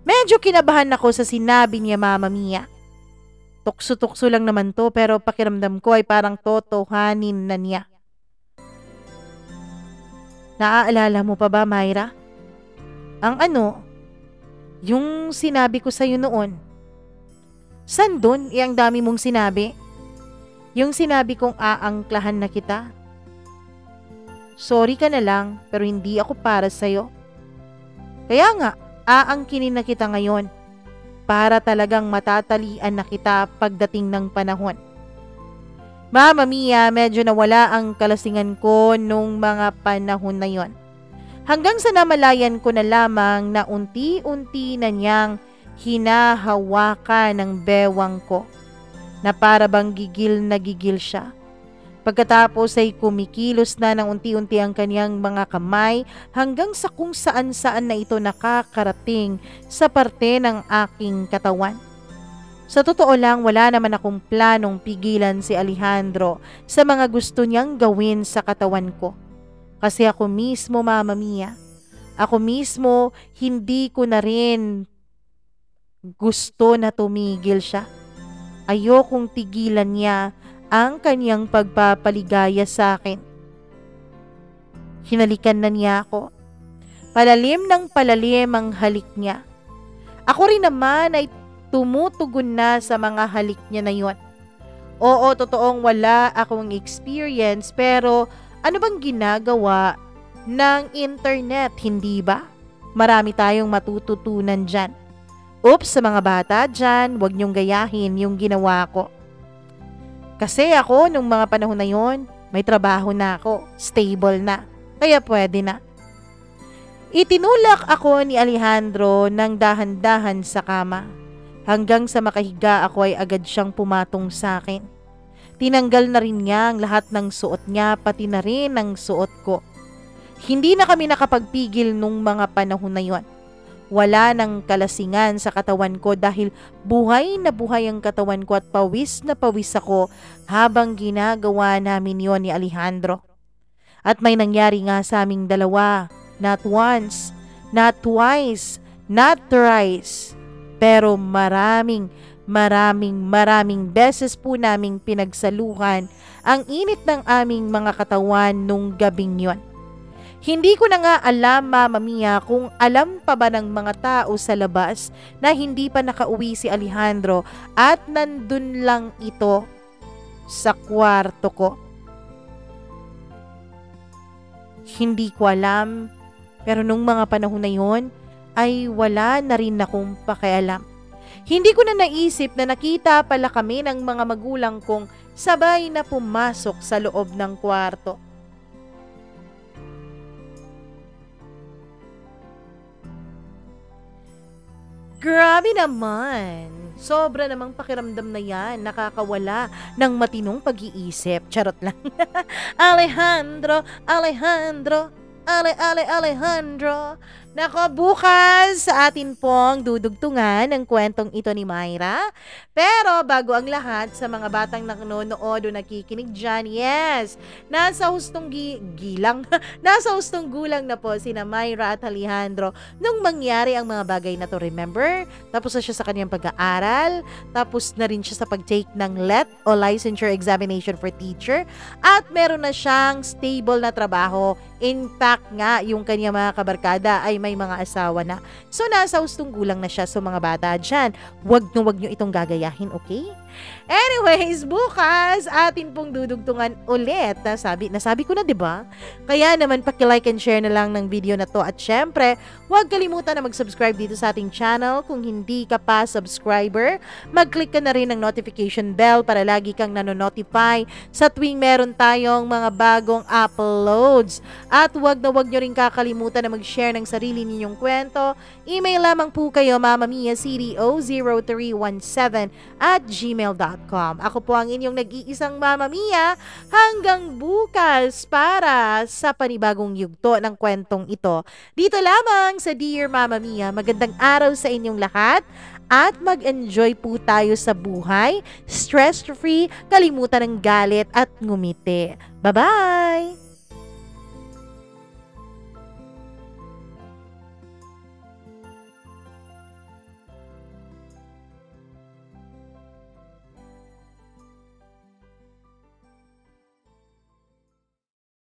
Medyo kinabahan ako sa sinabi niya, Mama Mia. Tukso-tukso lang naman to pero pakiramdam ko ay parang totohanin na niya. Naaalala mo pa ba, Myra? Ang ano? Yung sinabi ko sa'yo noon. San dun? Ang dami mong sinabi? Yung sinabi kong aangklahan na kita? Sorry ka na lang, pero hindi ako para sa'yo. Kaya nga, aangkinin na kita ngayon para talagang matatalian na kita pagdating ng panahon. Mama Mia, medyo nawala ang kalasingan ko nung mga panahon na yon. Hanggang sa namalayan ko na lamang na unti-unti na niyang hinahawakan ng bewang ko na para bang gigil na gigil siya. Pagkatapos ay kumikilos na ng unti-unti ang kaniyang mga kamay hanggang sa kung saan-saan na ito nakakarating sa parte ng aking katawan. Sa totoo lang, wala naman akong planong pigilan si Alejandro sa mga gusto niyang gawin sa katawan ko. Kasi ako mismo, Mama Mia, ako mismo hindi ko na rin gusto na tumigil siya. Ayokong tigilan niya ang kaniyang pagpapaligaya sa akin. Hinalikan na niya ako. Palalim ng palalim ang halik niya. Ako rin naman ay tumutugon na sa mga halik niya na yon. Oo, totoong wala akong experience, pero ano bang ginagawa ng internet, hindi ba? Marami tayong matututunan dyan. Oops, sa mga bata dyan, huwag niyong gayahin yung ginawa ko. Kasi ako, nung mga panahon na yon, may trabaho na ako, stable na, kaya pwede na. Itinulak ako ni Alejandro ng dahan-dahan sa kama. Hanggang sa makahiga ako ay agad siyang pumatong sa akin. Tinanggal na rin niya ang lahat ng suot niya, pati na rin ang suot ko. Hindi na kami nakapagpigil nung mga panahon na yon. Wala nang kalasingan sa katawan ko dahil buhay na buhay ang katawan ko at pawis na pawis ako habang ginagawa namin yon ni Alejandro. At may nangyari nga sa aming dalawa, not once, not twice, not thrice, pero maraming beses po naming pinagsaluhan ang init ng aming mga katawan nung gabing yon. Hindi ko na nga alam, Mama Mia, kung alam pa ba ng mga tao sa labas na hindi pa nakauwi si Alejandro at nandun lang ito sa kwarto ko. Hindi ko alam, pero nung mga panahon na yon ay wala na rin akong pakialam. Hindi ko na naisip na nakita pala kami ng mga magulang kong sabay na pumasok sa loob ng kwarto. Grabe naman! Sobra namang pakiramdam na yan, nakakawala ng matinong pag-iisip. Charot lang. Alejandro, Alejandro. Nako, bukas sa atin pong dudugtungan ang kwentong ito ni Myra. Pero bago ang lahat, sa mga batang nanonood o nakikinig dyan, yes, nasa hustong nasa hustong gulang na po sina Myra at Alejandro nung mangyari ang mga bagay na to. Remember? Tapos na siya sa kanyang pag-aaral, tapos na rin siya sa pag-take ng LET o Licensure Examination for Teacher, at meron na siyang stable na trabaho. In fact nga, yung kanyang mga kabarkada ay may mga asawa na. So, nasa hustong gulang na siya. So, mga bata dyan, wag nyo itong gagayahin, okay? Anyways, bukas atin pong dudugtungan ulit. Nasabi ko na, 'di ba? Kaya naman paki-like and share na lang ng video na to, at syempre, huwag kalimutan na mag-subscribe dito sa ating channel. Kung hindi ka pa subscriber, mag-click ka na rin ng notification bell para lagi kang nanonotify sa tuwing meron tayong mga bagong uploads. At huwag nyo rin kakalimutan na mag-share ng sarili ninyong kwento. Email lamang po kayo mamamiacdo0317@gmail.com. Ako po ang inyong nag-iisang Mama Mia. Hanggang bukas para sa panibagong yugto ng kwentong ito. Dito lamang sa Dear Mama Mia. Magandang araw sa inyong lahat at mag-enjoy po tayo sa buhay. Stress-free, kalimutan ng galit at ngumiti. Bye-bye!